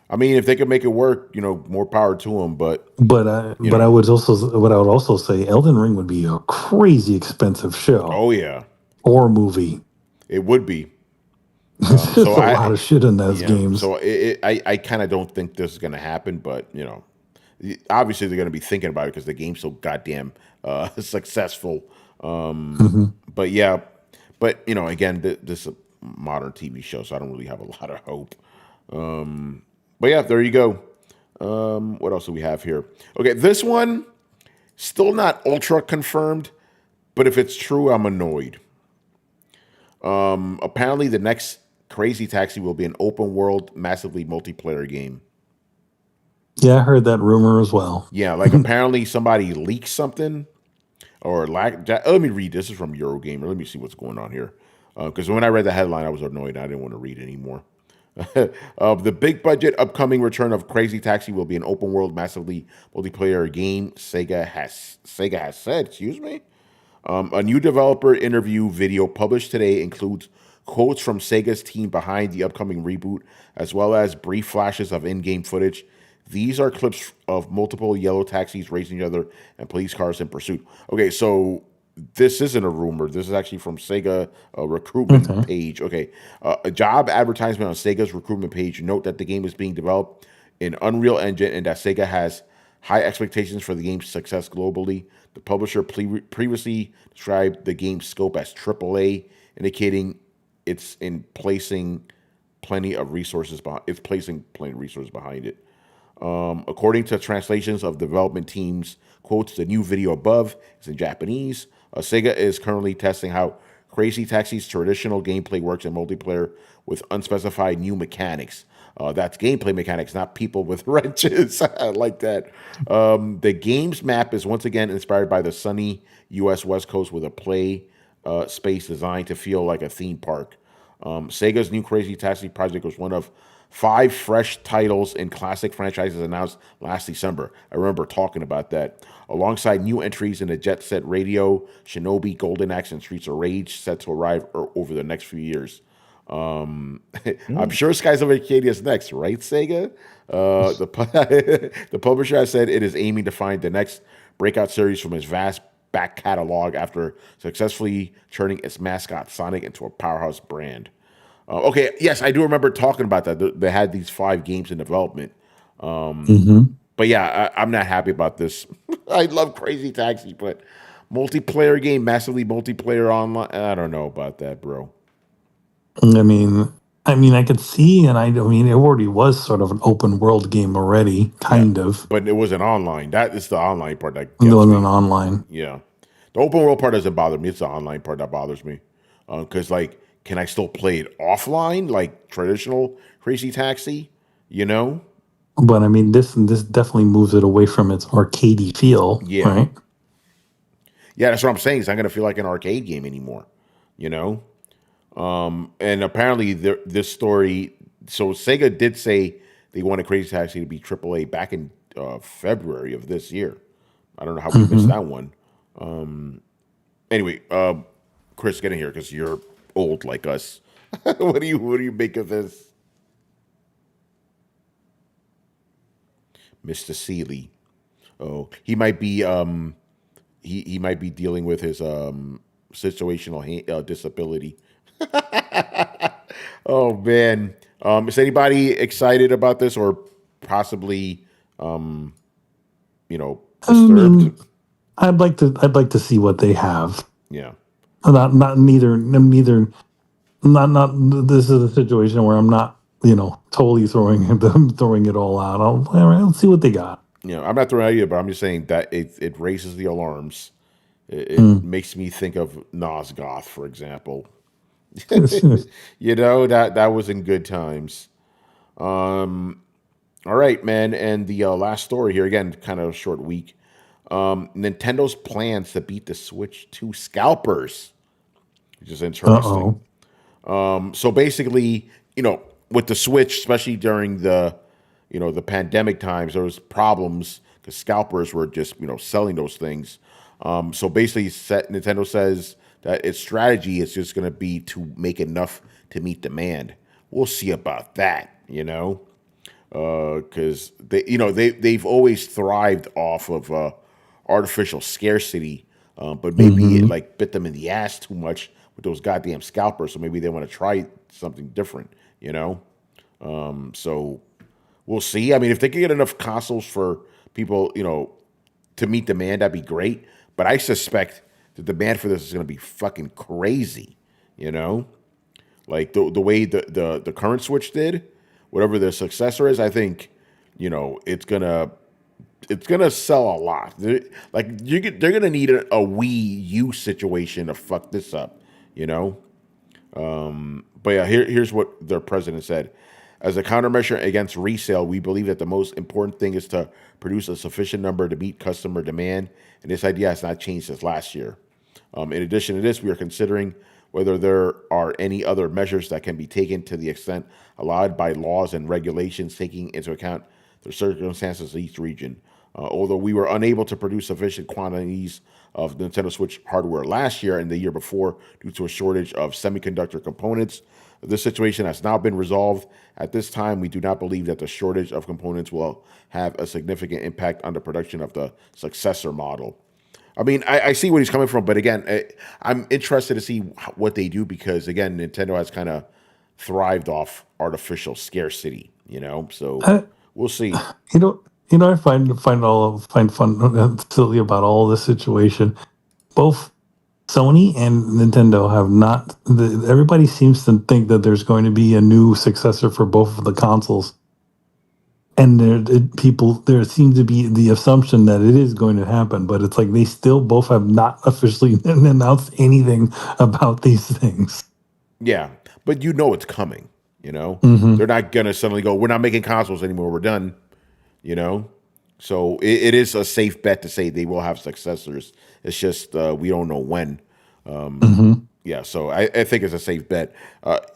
I mean, if they could make it work, more power to them. But I would also say Elden Ring would be a crazy expensive show oh yeah, or movie. it would be. It's just a lot of shit in those Yeah, games. so I kind of don't think this is going to happen, but obviously they're going to be thinking about it because the game's so goddamn successful. But yeah, again, this is a modern TV show, so I don't really have a lot of hope. But yeah, there you go. What else do we have here? Okay, this one still not ultra confirmed, but if it's true, I'm annoyed. Apparently, the next Crazy Taxi will be an open world, massively multiplayer game. Yeah, I heard that rumor as well. Yeah, like apparently somebody leaked something or let me read. This is from Eurogamer. Let me see what's going on here. Because when I read the headline, I was annoyed. I didn't want to read anymore. The big budget upcoming return of Crazy Taxi will be an open world, massively multiplayer game. Sega has said. Excuse me. A new developer interview video published today includes quotes from Sega's team behind the upcoming reboot, as well as brief flashes of in-game footage. These are clips of multiple yellow taxis racing each other and police cars in pursuit. Okay, so this isn't a rumor. This is actually from Sega recruitment page. Okay, a job advertisement on Sega's recruitment page. Note that the game is being developed in Unreal Engine and that Sega has high expectations for the game's success globally. The publisher previously described the game's scope as AAA, indicating it's placing plenty of resources behind it. According to translations of development teams, quotes, the new video above is in Japanese. Sega is currently testing how Crazy Taxi's traditional gameplay works in multiplayer with unspecified new mechanics. That's gameplay mechanics, not people with wrenches. I like that. The game's map is once again inspired by the sunny U.S. West Coast with a play space designed to feel like a theme park. Sega's new Crazy Taxi project was one of 5 fresh titles in classic franchises announced last December. I remember talking about that. Alongside new entries in the Jet Set Radio, Shinobi, Golden Axe, and Streets of Rage set to arrive over the next few years. I'm sure Skies of Arcadia is next, right, Sega? The publisher has said it is aiming to find the next breakout series from its vast back catalog after successfully turning its mascot Sonic into a powerhouse brand. Okay, yes, I do remember talking about that. They had these 5 games in development. But yeah, I'm not happy about this. I love Crazy Taxi, but multiplayer game, massively multiplayer online, I don't know about that, bro. I mean, I could see, and it already was sort of an open world game already, kind of. But it wasn't online. That is the online part that it wasn't online. Yeah. The open world part doesn't bother me. It's the online part that bothers me. Because, can I still play it offline, like traditional Crazy Taxi? But this definitely moves it away from its arcadey feel, right? Yeah, that's what I'm saying. It's not going to feel like an arcade game anymore, And apparently, this story. So Sega did say they wanted Crazy Taxi to be AAA back in February of this year. I don't know how we missed that one. Anyway, Chris, get in here because you're old like us. What do you make of this, Mr. Seeley? Oh, he might be he might be dealing with his situational disability. Oh man, is anybody excited about this or possibly disturbed? I'd like to see what they have. Yeah. Not this is a situation where I'm not totally throwing it all out. I'll see what they got. I'm not throwing it either, but I'm just saying that it raises the alarms. It makes me think of Nosgoth, for example. That was in good times. All right, man. And the last story here, again, kind of a short week. Nintendo's plans to beat the Switch to scalpers, which is interesting. So basically, with the Switch, especially during the pandemic times, there was problems because scalpers were just, selling those things. So basically, Nintendo says that its strategy is just going to be to make enough to meet demand. We'll see about that, because they've always thrived off of artificial scarcity, but maybe it like bit them in the ass too much with those goddamn scalpers. So maybe they want to try something different, So we'll see. I mean, if they can get enough consoles for people, to meet demand, that'd be great. But I suspect the demand for this is going to be fucking crazy, Like the way the current Switch did, whatever the successor is, I think, it's gonna sell a lot. They're gonna need a Wii U situation to fuck this up, But yeah, here's what their president said. As a countermeasure against resale, we believe that the most important thing is to produce a sufficient number to meet customer demand, and this idea has not changed since last year. In addition to this, we are considering whether there are any other measures that can be taken to the extent allowed by laws and regulations taking into account the circumstances of each region. Although we were unable to produce sufficient quantities of Nintendo Switch hardware last year and the year before due to a shortage of semiconductor components, this situation has now been resolved. At this time, we do not believe that the shortage of components will have a significant impact on the production of the successor model. I mean, I see where he's coming from, but again, I'm interested to see what they do because, again, Nintendo has kind of thrived off artificial scarcity, So we'll see. I find fun silly about all this situation. Both Sony and Nintendo have not. Everybody seems to think that there's going to be a new successor for both of the consoles, and there seems to be the assumption that it is going to happen. But it's like they still both have not officially announced anything about these things. Yeah, but it's coming. Mm-hmm. They're not gonna suddenly go, "We're not making consoles anymore. We're done." So it is a safe bet to say they will have successors. It's just we don't know when. Yeah, so I think it's a safe bet.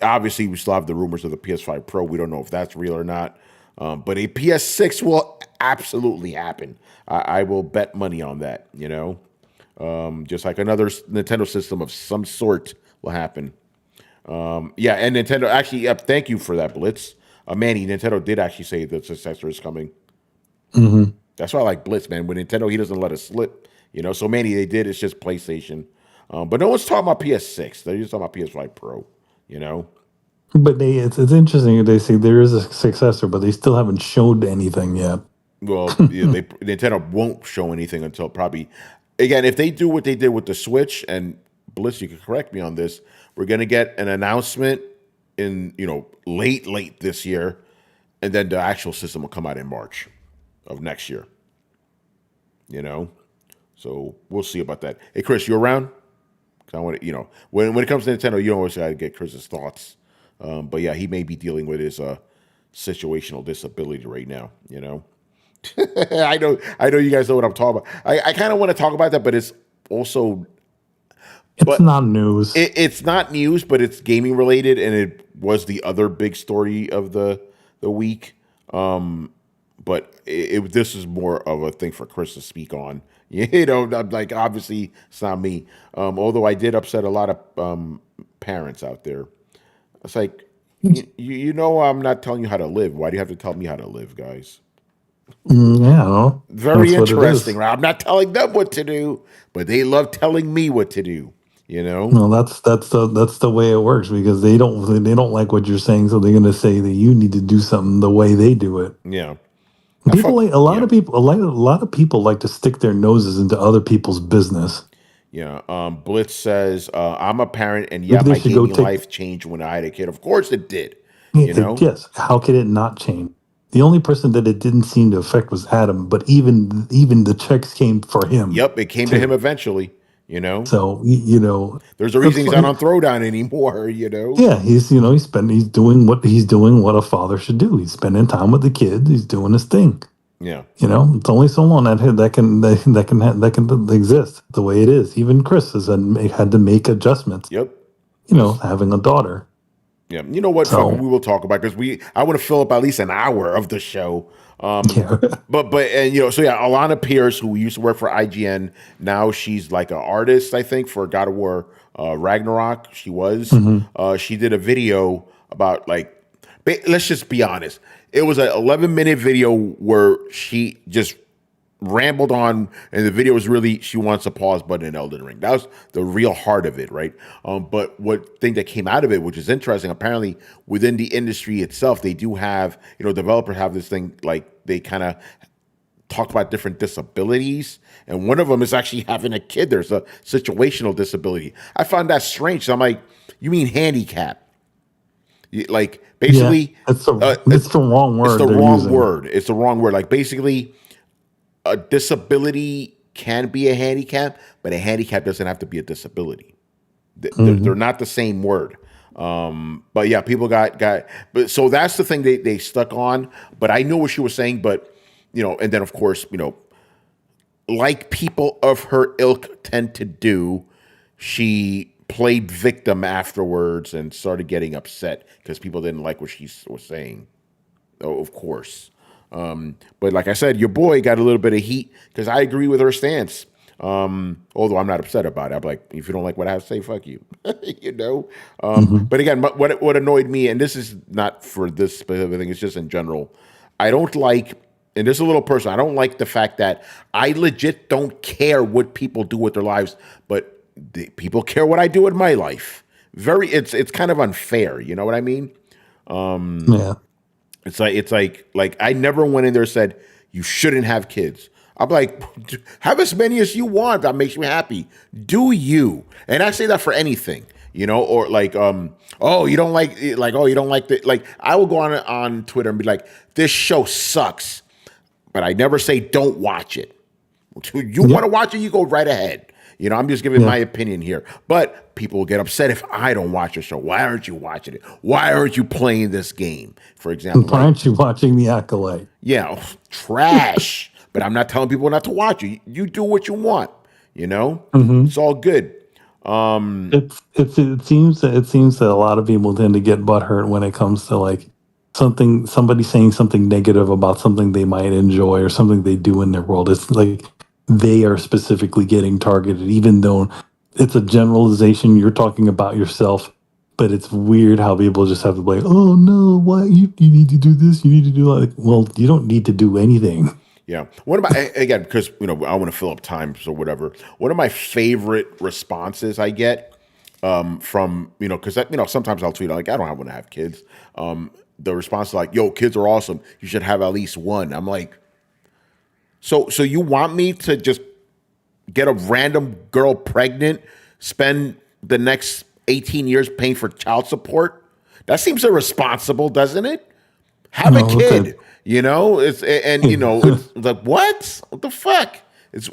Obviously, we still have the rumors of the PS5 Pro. We don't know if that's real or not. But a PS6 will absolutely happen. I will bet money on that, Just like another Nintendo system of some sort will happen. Yeah, and Nintendo, actually, thank you for that, Blitz. Manny, Nintendo did actually say the successor is coming. Mm-hmm. That's why I like Blitz, man. With Nintendo, he doesn't let it slip. So Manny, they did. It's just PlayStation. But no one's talking about PS6. They're just talking about PS5 Pro, But it's interesting. They say there is a successor, but they still haven't showed anything yet. Well, Nintendo won't show anything until probably, again, if they do what they did with the Switch, and Blitz, you can correct me on this, we're going to get an announcement in, late this year, and then the actual system will come out in March of next year. So we'll see about that. Hey, Chris, you around? I want to, when it comes to Nintendo, you always got to get Chris's thoughts. But yeah, he may be dealing with his situational disability right now. I know you guys know what I'm talking about. I kind of want to talk about that, but it's also not news. It's not news, but it's gaming related, and it was the other big story of the week. But this is more of a thing for Chris to speak on. Like obviously it's not me. Although I did upset a lot of parents out there. It's like, I'm not telling you how to live. Why do you have to tell me how to live, guys? Yeah, very interesting, right? I'm not telling them what to do, but they love telling me what to do. No, that's the way it works because they don't like what you're saying, so they're going to say that you need to do something the way they do it. Yeah. A lot of people like to stick their noses into other people's business. Yeah. Blitz says, I'm a parent, and yeah, my gaming life changed when I had a kid. Of course it did. Yes. How could it not change? The only person that it didn't seem to affect was Adam, but even the checks came for him. Yep, it came to him eventually. So there's a reason he's not on Throwdown anymore. Yeah, he's doing what a father should do. He's spending time with the kid. He's doing his thing. Yeah, it's only so long that can exist the way it is. Even Chris has had to make adjustments. Yep. Having a daughter. Yeah, you know what? So, we will talk about because I want to fill up at least an hour of the show. Yeah. But so yeah, Alana Pierce, who used to work for IGN, now she's like an artist, I think, for God of War Ragnarok. She was. Mm-hmm. She did a video about let's just be honest. It was an 11-minute video where she just rambled on, and the video was really she wants a pause button in Elden Ring. That was the real heart of it, right? But what thing that came out of it, which is interesting, apparently within the industry itself, they do have, developers have this thing, like they kind of talk about different disabilities, and one of them is actually having a kid. There's a situational disability. I found that strange. So I'm like, you mean handicap? Like basically, it's the wrong word. It's the wrong word. It's the wrong word. Like basically, a disability can be a handicap, but a handicap doesn't have to be a disability. They're not the same word. But yeah, people got. But so that's the thing they stuck on. But I know what she was saying. But and then of course, like people of her ilk tend to do, she played victim afterwards and started getting upset because people didn't like what she was saying. Oh, of course. But like I said, your boy got a little bit of heat because I agree with her stance. Although I'm not upset about it. I'm like, if you don't like what I have to say, fuck you. But again, what annoyed me, and this is not for this specific thing, it's just in general, I don't like, and this is a little personal, I don't like the fact that I legit don't care what people do with their lives, but people care what I do in my life. It's kind of unfair. You know what I mean? Yeah. It's like I never went in there and said you shouldn't have kids. I'm like, have as many as you want. That makes me happy. Do you? And I say that for anything, or like, you don't like the, like, I will go on Twitter and be like, this show sucks, but I never say don't watch it. You want to watch it, you go right ahead. I'm just giving my opinion here. But people will get upset if I don't watch a show. Why aren't you watching it? Why aren't you playing this game, for example? Why aren't you watching The Acolyte? Yeah, trash. But I'm not telling people not to watch it. You do what you want. It's all good. It seems that a lot of people tend to get butthurt when it comes to like somebody saying something negative about something they might enjoy or something they do in their world. It's like they are specifically getting targeted, even though it's a generalization. You're talking about yourself, but it's weird how people just have to be like, oh no, why you need to do this? You need to do that. Like, well, you don't need to do anything. Yeah. One of my, again, because, I want to fill up time, so whatever. One of my favorite responses I get from, because, sometimes I'll tweet, like, I don't want to have kids. The response is like, yo, kids are awesome. You should have at least one. I'm like, so you want me to just get a random girl pregnant, spend the next 18 years paying for child support? That seems irresponsible, doesn't it? Have a kid. Okay. It's like, what the fuck? It's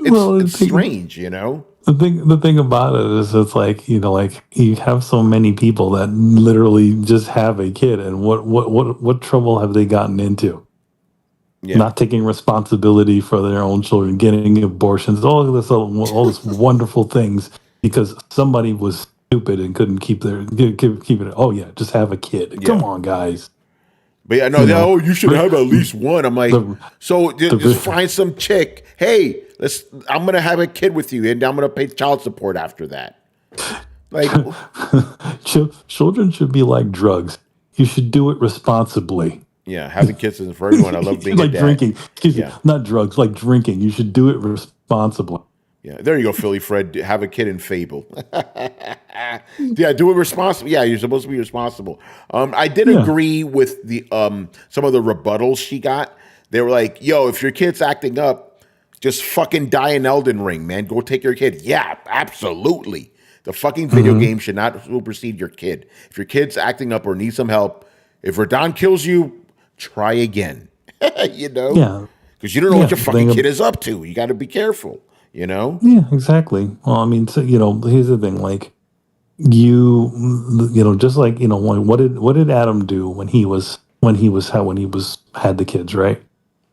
strange, The thing about it is, it's like, you have so many people that literally just have a kid, and what trouble have they gotten into? Yeah. Not taking responsibility for their own children, getting abortions, all this wonderful things because somebody was stupid and couldn't keep it. Oh yeah, just have a kid. Yeah. Come on, guys. But yeah, you should have at least one. I'm like, just find some chick. Hey, I'm gonna have a kid with you, and I'm gonna pay child support after that. Like, children should be like drugs. You should do it responsibly. Yeah, having kids isn't for everyone. I love being like a dad. Drinking. Excuse me, not drugs, like drinking. You should do it responsibly. Yeah, there you go, Philly Fred. Have a kid in Fable. Yeah, do it responsibly. Yeah, you're supposed to be responsible. I did agree with the some of the rebuttals she got. They were like, yo, if your kid's acting up, just fucking die in Elden Ring, man. Go take your kid. Yeah, absolutely. The fucking video game should not supersede your kid. If your kid's acting up or needs some help, if Radon kills you, try again. Yeah. Because you don't know what your fucking kid is up to. You got to be careful. Yeah, exactly. Well, I mean, so, here's the thing. Like, just like what did Adam do when he had the kids, right?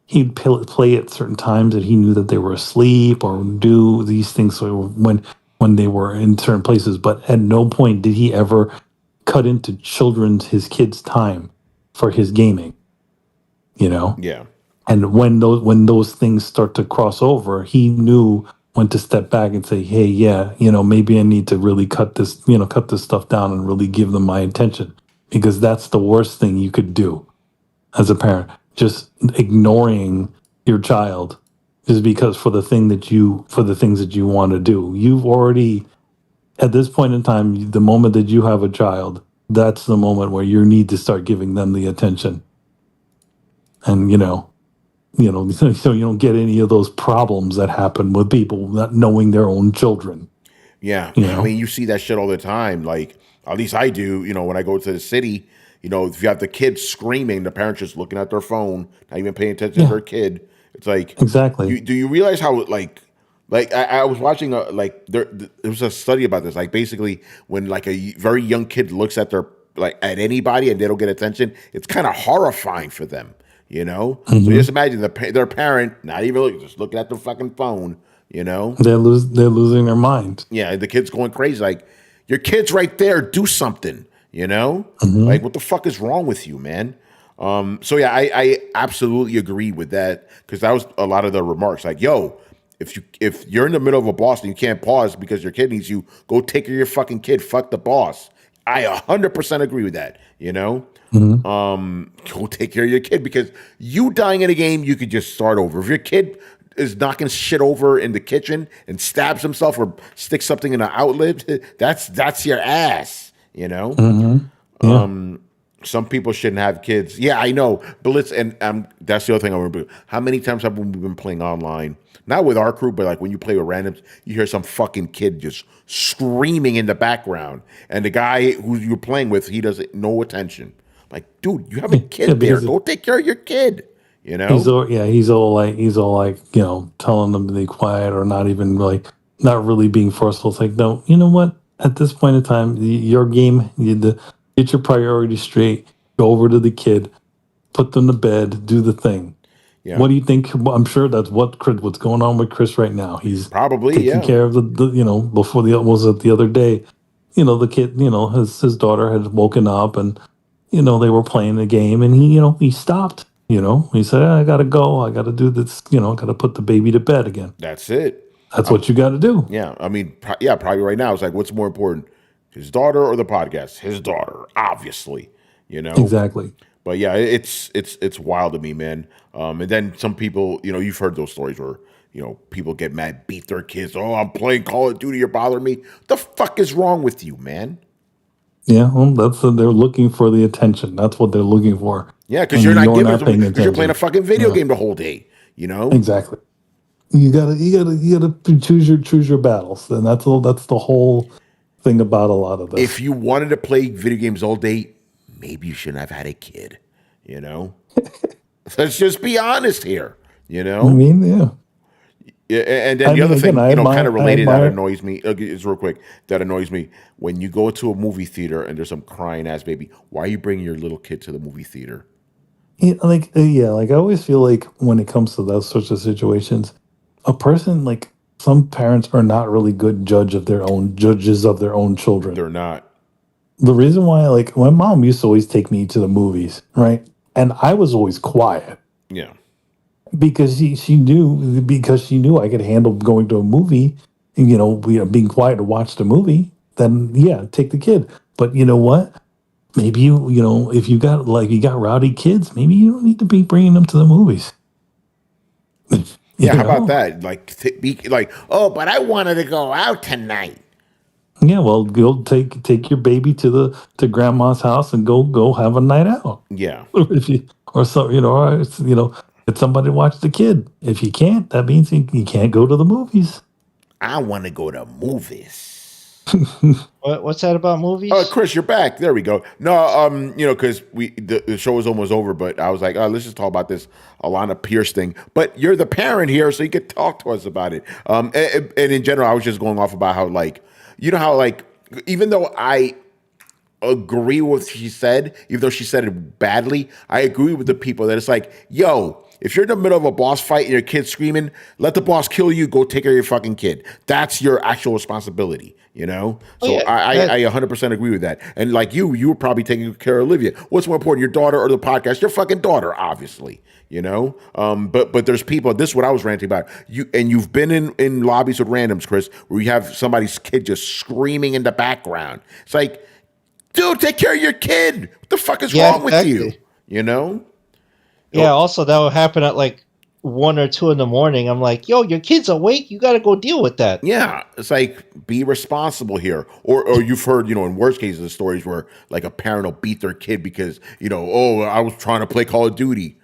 He'd play at certain times that he knew that they were asleep, or do these things when they were in certain places. But at no point did he ever cut into his kids' time for his gaming. Yeah. And when those things start to cross over, he knew when to step back and say, "Hey, maybe I need to really cut this stuff down and really give them my attention." because that's the worst thing you could do as a parent. Just ignoring your child just because for the things that you want to do. You've already, at this point in time, the moment that you have a child, that's the moment where you need to start giving them the attention. And so you don't get any of those problems that happen with people not knowing their own children. Yeah. I mean, you see that shit all the time. Like, at least I do, when I go to the city, if you have the kids screaming, the parents just looking at their phone, not even paying attention to their kid. It's like, exactly. Do you realize how, like I was watching, there was a study about this. Like, basically, when, like, a very young kid looks at at anybody and they don't get attention, it's kind of horrifying for them, So just imagine their parent, not even looking, just looking at their fucking phone, They're losing their mind. Yeah, the kid's going crazy. Like, your kid's right there. Do something. Like, what the fuck is wrong with you, man? So yeah, I absolutely agree with that, because that was a lot of the remarks. Like, yo, if you're in the middle of a boss and you can't pause because your kid needs you, go take care of your fucking kid. Fuck the boss. I 100% agree with that. Go take care of your kid, because you dying in a game, you could just start over. If your kid is knocking shit over in the kitchen and stabs himself or sticks something in an outlet, that's your ass, Some people shouldn't have kids. Yeah, I know. But that's the other thing I remember. How many times have we been playing online? Not with our crew, but like when you play with randoms, you hear some fucking kid just screaming in the background. And the guy who you're playing with, he doesn't no attention. Like, dude, you have a kid there. Go take care of your kid. He's all like, telling them to be quiet, or not really being forceful. It's like, no, you know what? At this point in time, your game, get your priorities straight, go over to the kid, put them to bed, do the thing. Yeah. What do you think? I'm sure that's what's going on with Chris right now. He's probably taking care of the before the other day, the kid, his daughter had woken up and, they were playing the game, and he stopped. He said, I got to go. I got to do this, got to put the baby to bed again. That's it. That's what you got to do. Yeah. I mean, probably right now. It's like, what's more important, his daughter or the podcast? His daughter, obviously, Exactly. But yeah, it's wild to me, man. And then some people, you've heard those stories where, people get mad, beat their kids. Oh, I'm playing Call of Duty, you're bothering me. The fuck is wrong with you, man? Yeah, well, they're looking for the attention. That's what they're looking for. Yeah, because you're not giving them, because you're playing a fucking video game the whole day. Exactly. You gotta choose your battles, and that's the whole thing about a lot of this. If you wanted to play video games all day, maybe you shouldn't have had a kid. Let's just be honest here. I mean, yeah. Yeah, and then the other thing, kind of related that annoys me. It's real quick. That annoys me when you go to a movie theater and there's some crying ass baby. Why are you bringing your little kid to the movie theater? I always feel like when it comes to those sorts of situations, a person, like, some parents are not really good judges of their own children. They're not. The reason why, like, my mom used to always take me to the movies, right? And I was always quiet. Yeah. Because she knew I could handle going to a movie, and, being quiet to watch the movie. Then yeah, take the kid. But you know what? Maybe if you got rowdy kids, maybe you don't need to be bringing them to the movies. Yeah, how about that? Like, oh, but I wanted to go out tonight. Yeah, well, go take your baby to grandma's house and go have a night out. Yeah, get somebody to watch the kid. If you can't, that means you can't go to the movies. I want to go to movies. What's that about movies? Oh, Chris, you're back. There we go. No, because the show is almost over, but I was like, oh, let's just talk about this Alana Pierce thing. But you're the parent here, so you could talk to us about it. And in general, I was just going off about how, like, even though I agree with what she said, even though she said it badly, I agree with the people that it's like, yo, if you're in the middle of a boss fight and your kid's screaming, let the boss kill you, go take care of your fucking kid. That's your actual responsibility, So I 100% agree with that. And like you were probably taking care of Olivia. What's more important, your daughter or the podcast? Your fucking daughter, obviously, But there's people, this is what I was ranting about. You've been in lobbies with randoms, Chris, where you have somebody's kid just screaming in the background. It's like, dude, take care of your kid. What the fuck is wrong with you? You know? Yeah. Also, that would happen at like 1 or 2 in the morning. I'm like, yo, your kid's awake. You got to go deal with that. Yeah, it's like, be responsible here. Or you've heard, in worst cases, stories where like a parent will beat their kid because, oh, I was trying to play Call of Duty.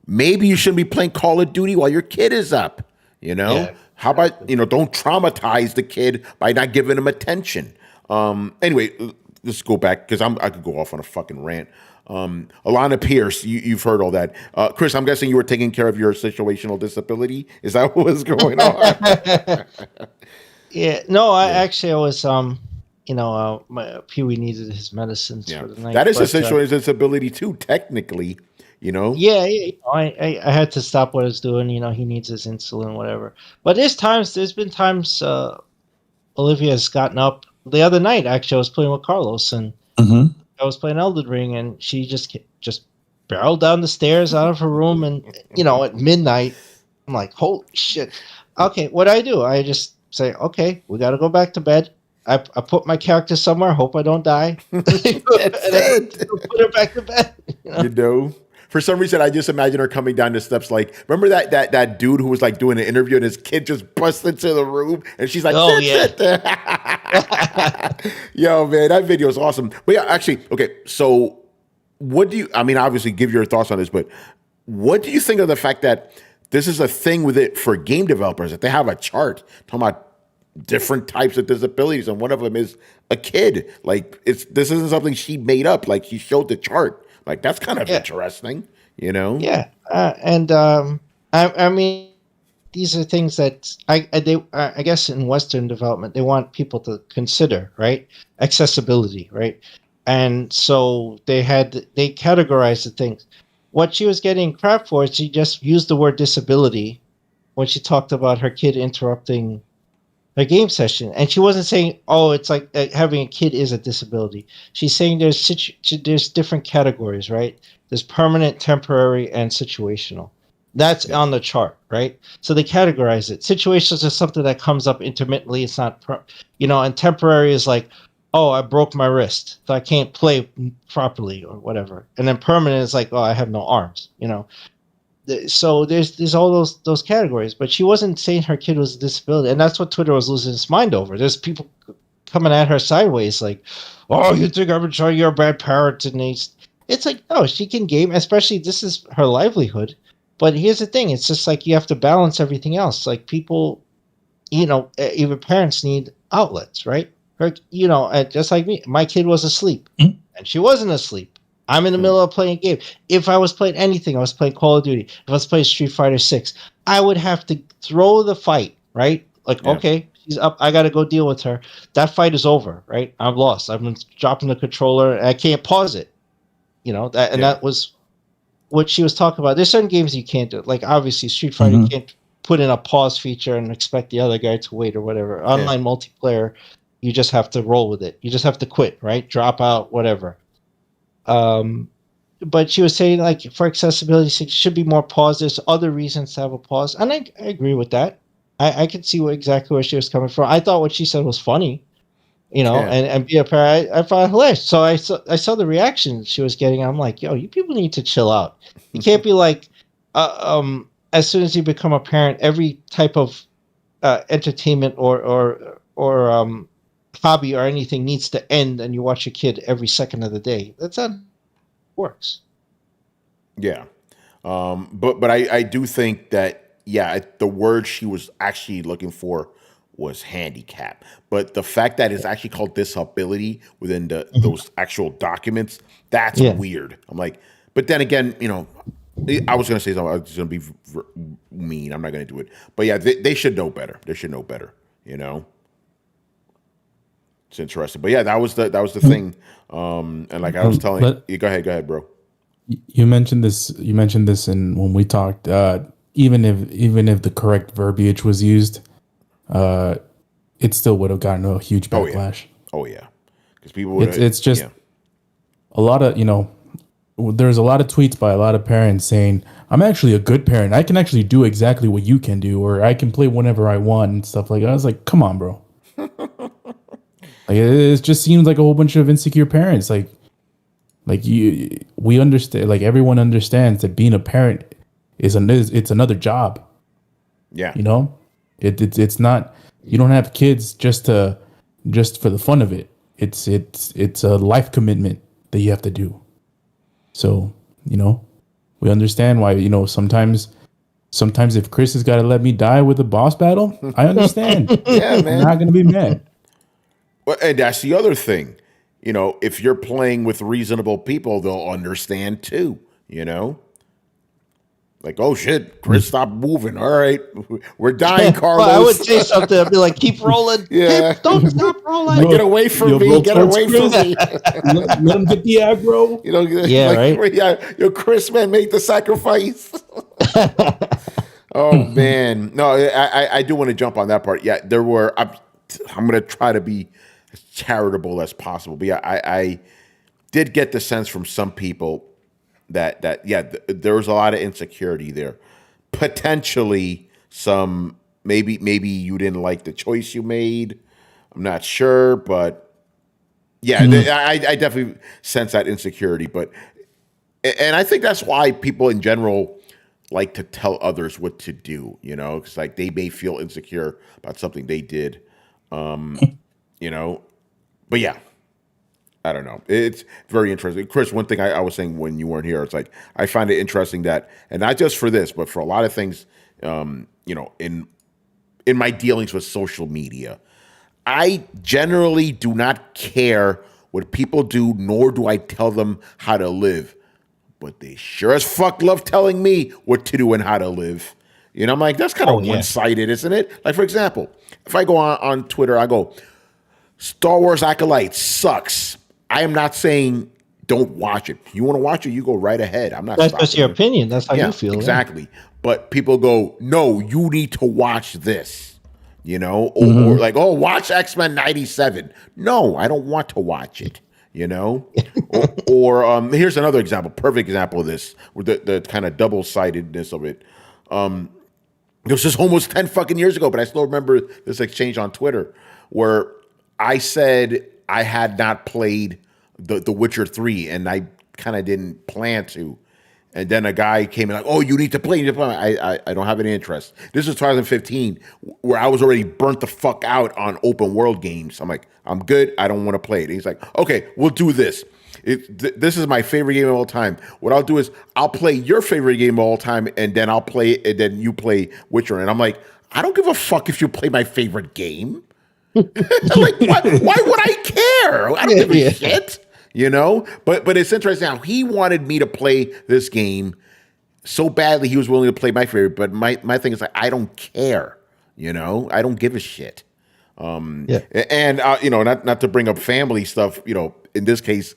Maybe you shouldn't be playing Call of Duty while your kid is up. Yeah. How about, don't traumatize the kid by not giving him attention. Anyway, let's go back because I could go off on a fucking rant. Alana Pierce, you've heard all that. Chris, I'm guessing you were taking care of your situational disability. Is that what was going on? Yeah. No, I was, my Pee-wee needed his medicines for the night. That is a situational disability too, technically. Yeah, I had to stop what I was doing. He needs his insulin, whatever. But there's been times Olivia has gotten up. The other night, actually, I was playing with Carlos, and I was playing Elden Ring, and she just barreled down the stairs out of her room, and at midnight, I'm like, holy shit. Okay, what do? I just say, okay, we got to go back to bed. I put my character somewhere. Hope I don't die. Put her back to bed. For some reason, I just imagine her coming down the steps. Like, remember that dude who was like doing an interview and his kid just busts into the room and she's like, oh yeah, yo man, that video is awesome. But yeah, actually, okay. So, what do you? I mean, obviously, give your thoughts on this, but what do you think of the fact that this is a thing with it for game developers that they have a chart talking about different types of disabilities, and one of them is a kid. Like, this isn't something she made up. Like, she showed the chart. Like, that's kind of interesting, Yeah. I mean, these are things that I guess in Western development, they want people to consider, right? Accessibility, right? And so they categorized the things. What she was getting crap for is she just used the word disability when she talked about her kid interrupting a game session, and she wasn't saying, "Oh, it's like having a kid is a disability." She's saying there's different categories, right? There's permanent, temporary, and situational. That's on the chart, right? So they categorize it. Situations is something that comes up intermittently. It's not, and temporary is like, "Oh, I broke my wrist, so I can't play properly or whatever." And then permanent is like, "Oh, I have no arms," So there's all those categories, but she wasn't saying her kid was a disability, and that's what Twitter was losing its mind over. There's people coming at her sideways, like, "Oh, you think I'm sure you're a bad parent?" And it's like, no, she can game, especially this is her livelihood. But here's the thing: it's just like you have to balance everything else. Like people, even parents need outlets, right? Just like me, my kid was asleep, and she wasn't asleep. I'm in the middle of playing a game. If I was playing anything, I was playing Call of Duty. If I was playing Street Fighter 6, I would have to throw the fight, right? Like, okay, she's up. I got to go deal with her. That fight is over, right? I'm lost. I've been dropping the controller. And I can't pause it. That was what she was talking about. There's certain games you can't do. Like, obviously, Street Fighter, you can't put in a pause feature and expect the other guy to wait or whatever. Online multiplayer, you just have to roll with it. You just have to quit, right? Drop out, whatever. But she was saying, like, for accessibility, it should be more pause. There's other reasons to have a pause, and I agree with that. I could see exactly where she was coming from. I thought what she said was funny, and be a parent. I found it hilarious. So I saw the reaction she was getting. I'm like, yo, you people need to chill out. You can't be like, as soon as you become a parent, every type of entertainment or hobby or anything needs to end, and you watch your kid every second of the day. That's not works. Yeah, but I do think that the word she was actually looking for was handicap, but the fact that it's actually called disability within those actual documents, that's weird. I'm like, but then again, I was gonna say something. I was gonna be mean. I'm not gonna do it, but yeah, they should know better. They should know better. It's interesting, but yeah, that was the thing. And like I was telling you, go ahead, bro. You mentioned this. You mentioned this, and when we talked, even if the correct verbiage was used, it still would have gotten a huge backlash. Oh yeah, because people. It's just a lot of There's a lot of tweets by a lot of parents saying, "I'm actually a good parent. I can actually do exactly what you can do, or I can play whenever I want," and stuff like that. I was like, "Come on, bro." Like it just seems like a whole bunch of insecure parents. We understand. Like everyone understands that being a parent it's another job. Yeah. You know, it's not. You don't have kids just for the fun of it. It's a life commitment that you have to do. So, you know, we understand why, you know, sometimes if Chris has got to let me die with a boss battle, I understand. Yeah, man. I'm not going to be mad. Well, and that's the other thing. You know, if you're playing with reasonable people, they'll understand too, you know? Like, oh shit, Chris, stop moving. All right, we're dying, Carlos. Well, I would say something. I'd be like, keep rolling. Yeah. Don't stop rolling. Get away from me. Get away from me. Let him get the aggro. You know, Yeah, like, right? Yeah, yo, Chris, man, make the sacrifice. Oh, man. No, I do want to jump on that part. Yeah, there were, I'm going to try to be as charitable as possible. But yeah, I did get the sense from some people that there was a lot of insecurity there. Potentially some, maybe you didn't like the choice you made. I'm not sure, but yeah, I definitely sense that insecurity. And I think that's why people in general like to tell others what to do, you know, because like they may feel insecure about something they did, you know, but yeah. I don't know. It's very interesting. Chris, one thing I was saying when you weren't here, it's like, I find it interesting that, and not just for this, but for a lot of things, you know, in my dealings with social media, I generally do not care what people do, nor do I tell them how to live. But they sure as fuck love telling me what to do and how to live. You know, I'm like, that's kind of one-sided, isn't it? Like, for example, if I go on Twitter, I go, Star Wars Acolyte sucks. I am not saying don't watch it. You want to watch it, you go right ahead. I'm not. That's just your opinion. That's how you feel. Exactly. Right? But people go, no, you need to watch this. You know, or like, oh, watch X-Men '97. No, I don't want to watch it. You know, or here's another example, perfect example of this, with the kind of double-sidedness of it. It was just almost 10 fucking years ago, but I still remember this exchange on Twitter where I said I had not played the Witcher 3, and I kind of didn't plan to. And then a guy came in like, oh, you need to play. I don't have any interest. This is 2015, where I was already burnt the fuck out on open world games. I'm like, I'm good. I don't want to play it. And he's like, okay, we'll do this. This is my favorite game of all time. What I'll do is I'll play your favorite game of all time, and then I'll play it, and then you play Witcher. And I'm like, I don't give a fuck if you play my favorite game. Like, why would I care? I don't give a shit. You know, but it's interesting how he wanted me to play this game so badly. He was willing to play my favorite, but my thing is like, I don't care. You know, I don't give a shit. And you know, not to bring up family stuff. You know, in this case,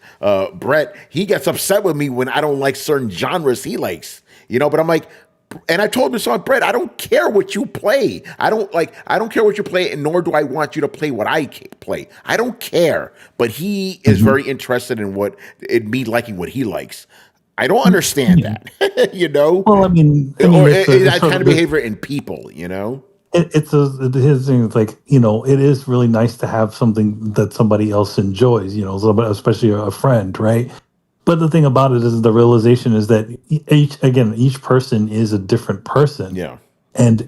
Brett, he gets upset with me when I don't like certain genres he likes. You know, but I'm like. And I told him, so Brett, I don't care what you play. I don't care what you play, and nor do I want you to play what I play. I don't care. But he is very interested in me liking what he likes. I don't understand that, you know? Well, I mean that kind of behavior in people, you know? His thing is like, you know, it is really nice to have something that somebody else enjoys, you know, especially a friend, right? But the thing about it is the realization is that each person is a different person. Yeah. And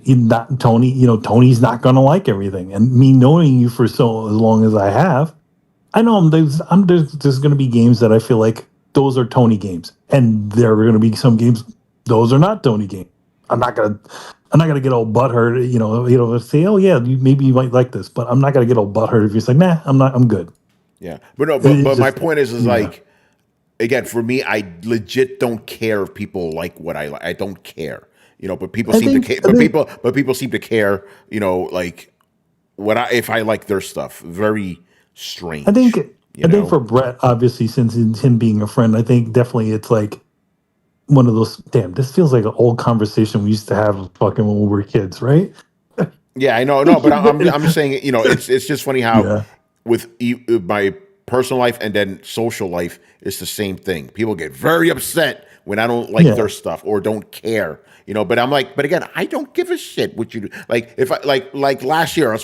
Tony's not going to like everything. And me knowing you for as long as I have, I know there's going to be games that I feel like those are Tony games. And there are going to be some games, those are not Tony games. I'm not going to get all butthurt, you know, say, oh yeah, maybe you might like this, but I'm not going to get all butthurt if you're like, nah, I'm good. Yeah. But my point is like, again, for me, I legit don't care if people like what I like. I don't care, you know. But people seem to care. But people seem to care, you know, like if I like their stuff. Very strange. I think for Brett, obviously, since him being a friend, I think definitely it's like one of those. Damn, this feels like an old conversation we used to have fucking when we were kids, right? Yeah, I know, no, but I'm just saying, you know, it's just funny how with my personal life and then social life is the same thing. People get very upset when I don't like their stuff or don't care, you know. But I'm like, but again, I don't give a shit what you do. Like if I like last year,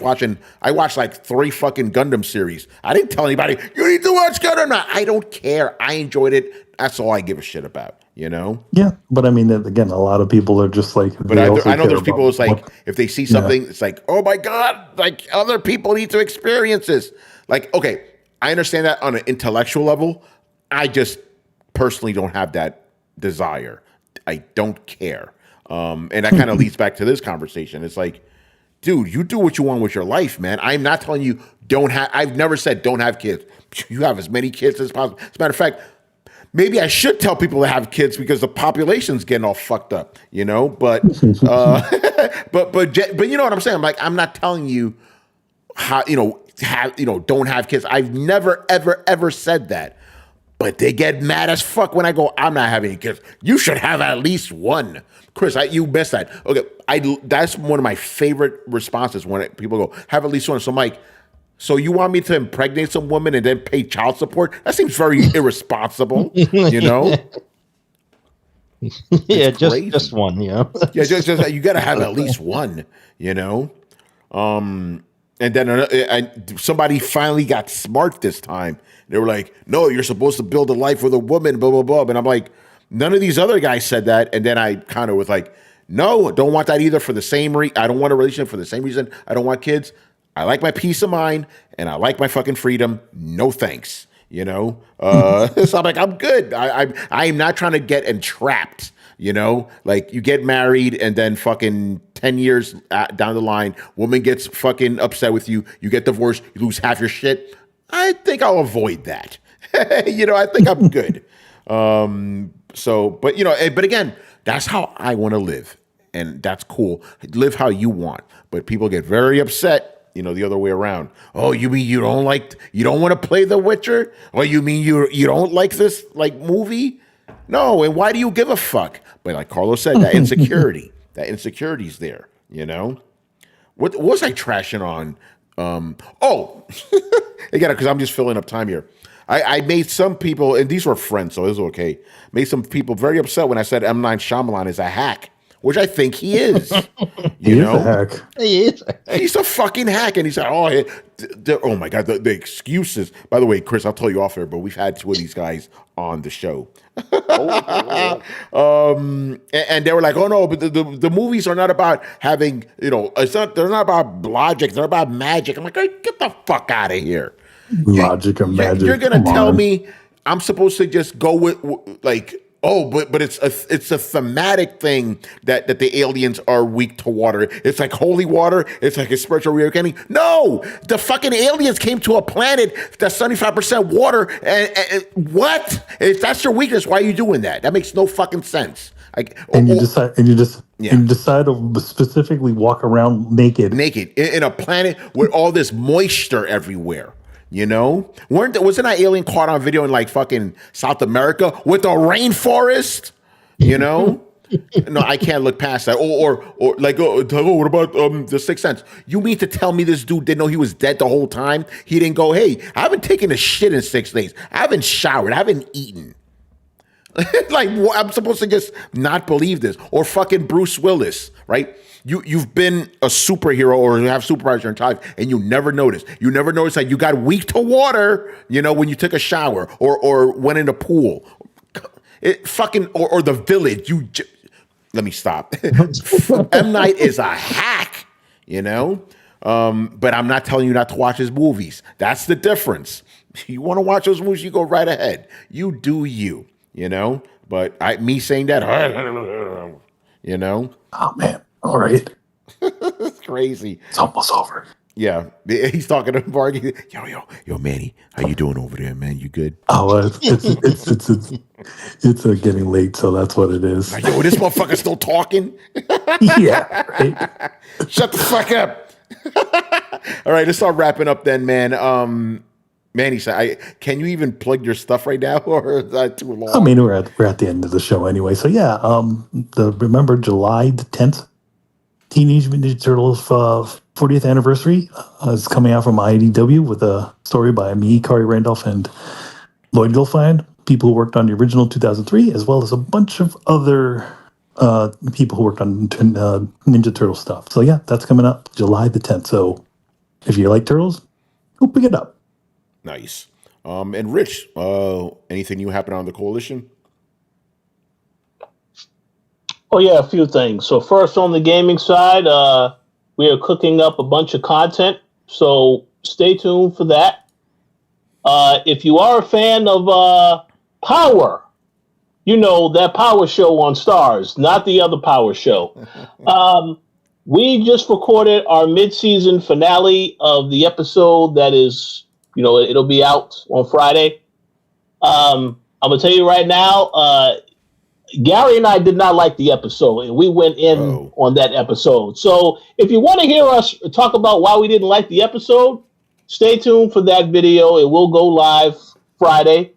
I watched like 3 fucking Gundam series. I didn't tell anybody you need to watch Gundam. I don't care. I enjoyed it. That's all I give a shit about, you know. Yeah, but I mean, again, a lot of people are just like. But I know there's people who's like, if they see something, it's like, oh my god, like other people need to experience this. Like, okay, I understand that on an intellectual level. I just personally don't have that desire. I don't care. And that kind of leads back to this conversation. It's like, dude, you do what you want with your life, man. I'm not telling you I've never said don't have kids. You have as many kids as possible. As a matter of fact, maybe I should tell people to have kids because the population's getting all fucked up, you know? But but you know what I'm saying? I'm not telling you how, don't have kids. I've never, ever said that. But they get mad as fuck when I go, I'm not having any kids. You should have at least one. Chris, you missed that. Okay, that's one of my favorite responses when people go, have at least one. So I'm like, so you want me to impregnate some woman and then pay child support? That seems very irresponsible, you know? Yeah, just one, yeah. Yeah, just you got to have at least one, you know? And then somebody finally got smart this time. They were like, no, you're supposed to build a life with a woman, blah, blah, blah. And I'm like, none of these other guys said that. And then I kind of was like, no, don't want that either for the same reason. I don't want a relationship for the same reason I don't want kids. I like my peace of mind and I like my fucking freedom. No thanks, you know? So I'm like, I'm good. I'm not trying to get entrapped, you know? Like you get married and then fucking 10 years down the line, woman gets fucking upset with you. You get divorced. You lose half your shit. I think I'll avoid that. You know, I think I'm good. But you know, but again, that's how I want to live. And that's cool. Live how you want. But people get very upset, you know, the other way around. Oh, you mean you don't want to play The Witcher? Or you mean you don't like this like movie? No, and why do you give a fuck? But like Carlos said, that insecurity's there, you know? What was I trashing on? Again, because I'm just filling up time here. I made some people, and these were friends, so it was okay. Made some people very upset when I said M. Night Shyamalan is a hack, which I think he is. You know, a hack. He is. He's a fucking hack, and he said, "Oh my god, the excuses." By the way, Chris, I'll tell you off air, but we've had 2 of these guys on the show. And they were like, "Oh no, but the movies are not about having, you know, they're not about logic, they're about magic." I'm like, hey, get the fuck out of here. Logic and magic. You're gonna tell me I'm supposed to just go with like, oh, but it's a thematic thing that the aliens are weak to water. It's like holy water. It's like a spiritual reawakening. No, the fucking aliens came to a planet that's 75% water. And what? If that's your weakness, why are you doing that? That makes no fucking sense. You decide to specifically walk around naked in a planet with all this moisture everywhere. You know, wasn't that alien caught on video in like fucking South America with a rainforest? You know, no, I can't look past that. Or like, what about the Sixth Sense? You mean to tell me this dude didn't know he was dead the whole time? He didn't go, hey, I haven't taken a shit in 6 days. I haven't showered. I haven't eaten. Like, I'm supposed to just not believe this. Or fucking Bruce Willis, right? You've been a superhero or have superpowers your entire life, and you never noticed. You never noticed that you got weak to water, you know, when you took a shower or went in a pool. Or The Village. Let me stop. M. Night is a hack, you know? But I'm not telling you not to watch his movies. That's the difference. You want to watch those movies, you go right ahead. You do you, you know? But me saying that, you know? Oh, man. All right. It's crazy. It's almost over. Yeah. He's talking to Mark. Yo, Manny, how you doing over there, man? You good? Oh, it's getting late, so that's what it is. Like, yo, this motherfucker's still talking? Yeah, right. Shut the fuck up. All right, let's start wrapping up then, man. Manny said, can you even plug your stuff right now, or is that too long? I mean, we're at the end of the show anyway. So yeah, remember July the 10th, Teenage Mutant Ninja Turtles 40th anniversary is coming out from IDW with a story by me, Kari Randolph, and Lloyd Gilfine. people who worked on the original 2003, as well as a bunch of other people who worked on Ninja Turtle stuff. So yeah, that's coming up July the 10th. So if you like Turtles, go pick it up. Nice. And Rich, anything new happening on the Coalition? Oh yeah, a few things. So first, on the gaming side, we are cooking up a bunch of content. So stay tuned for that. If you are a fan of Power, you know that Power show on Stars, not the other Power show. We just recorded our mid-season finale of the episode that is, it'll be out on Friday. I'm going to tell you right now, Gary and I did not like the episode, and we went in on that episode. So if you want to hear us talk about why we didn't like the episode, stay tuned for that video. It will go live Friday.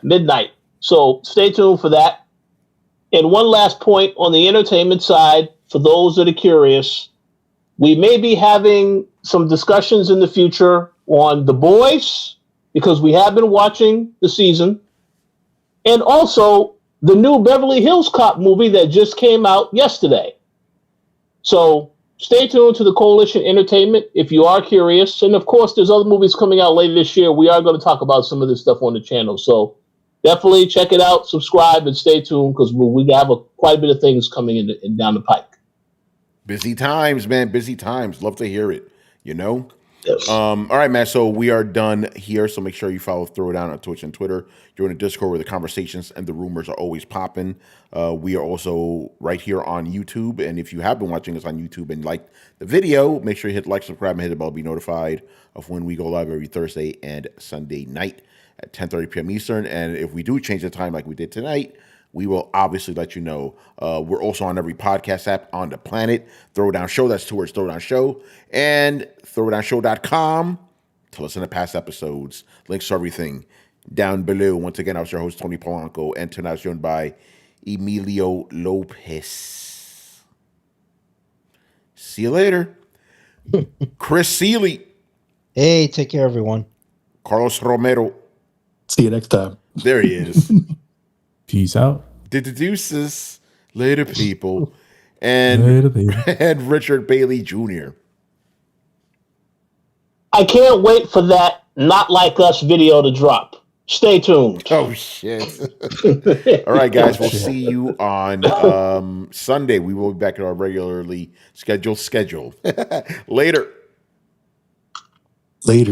Midnight. So stay tuned for that. And one last point on the entertainment side, for those that are curious, we may be having some discussions in the future on The Boys, because we have been watching the season, and also the new Beverly Hills Cop movie that just came out yesterday. So stay tuned to the Coalition Entertainment if you are curious. And of course, there's other movies coming out later this year. We are going to talk about some of this stuff on the channel. So definitely check it out, subscribe, and stay tuned, because we have quite a bit of things coming in down the pike. Busy times, man. Busy times. Love to hear it. Yes. All right, man. So we are done here. So make sure you follow Throwdown on Twitch and Twitter. Join the Discord where the conversations and the rumors are always popping. We are also right here on YouTube. And if you have been watching us on YouTube and like the video, make sure you hit like, subscribe, and hit the bell to be notified of when we go live every Thursday and Sunday night at 10:30 p.m. Eastern. And if we do change the time like we did tonight, we will obviously let you know. We're also on every podcast app on the planet. Throwdown Show, that's 2 words, Throwdown Show. And throwdownshow.com to listen to past episodes. Links to everything down below. Once again, I was your host, Tony Polanco, and tonight I was joined by Emilio Lopez. See you later. Chris Seeley. Hey, take care, everyone. Carlos Romero. See you next time. There he is. Peace out. The deuces. Later, people. And Richard Bailey Jr. I can't wait for that Not Like Us video to drop. Stay tuned. Oh, shit. All right, guys. We'll see you on Sunday. We will be back at our regularly scheduled schedule. Later. Later.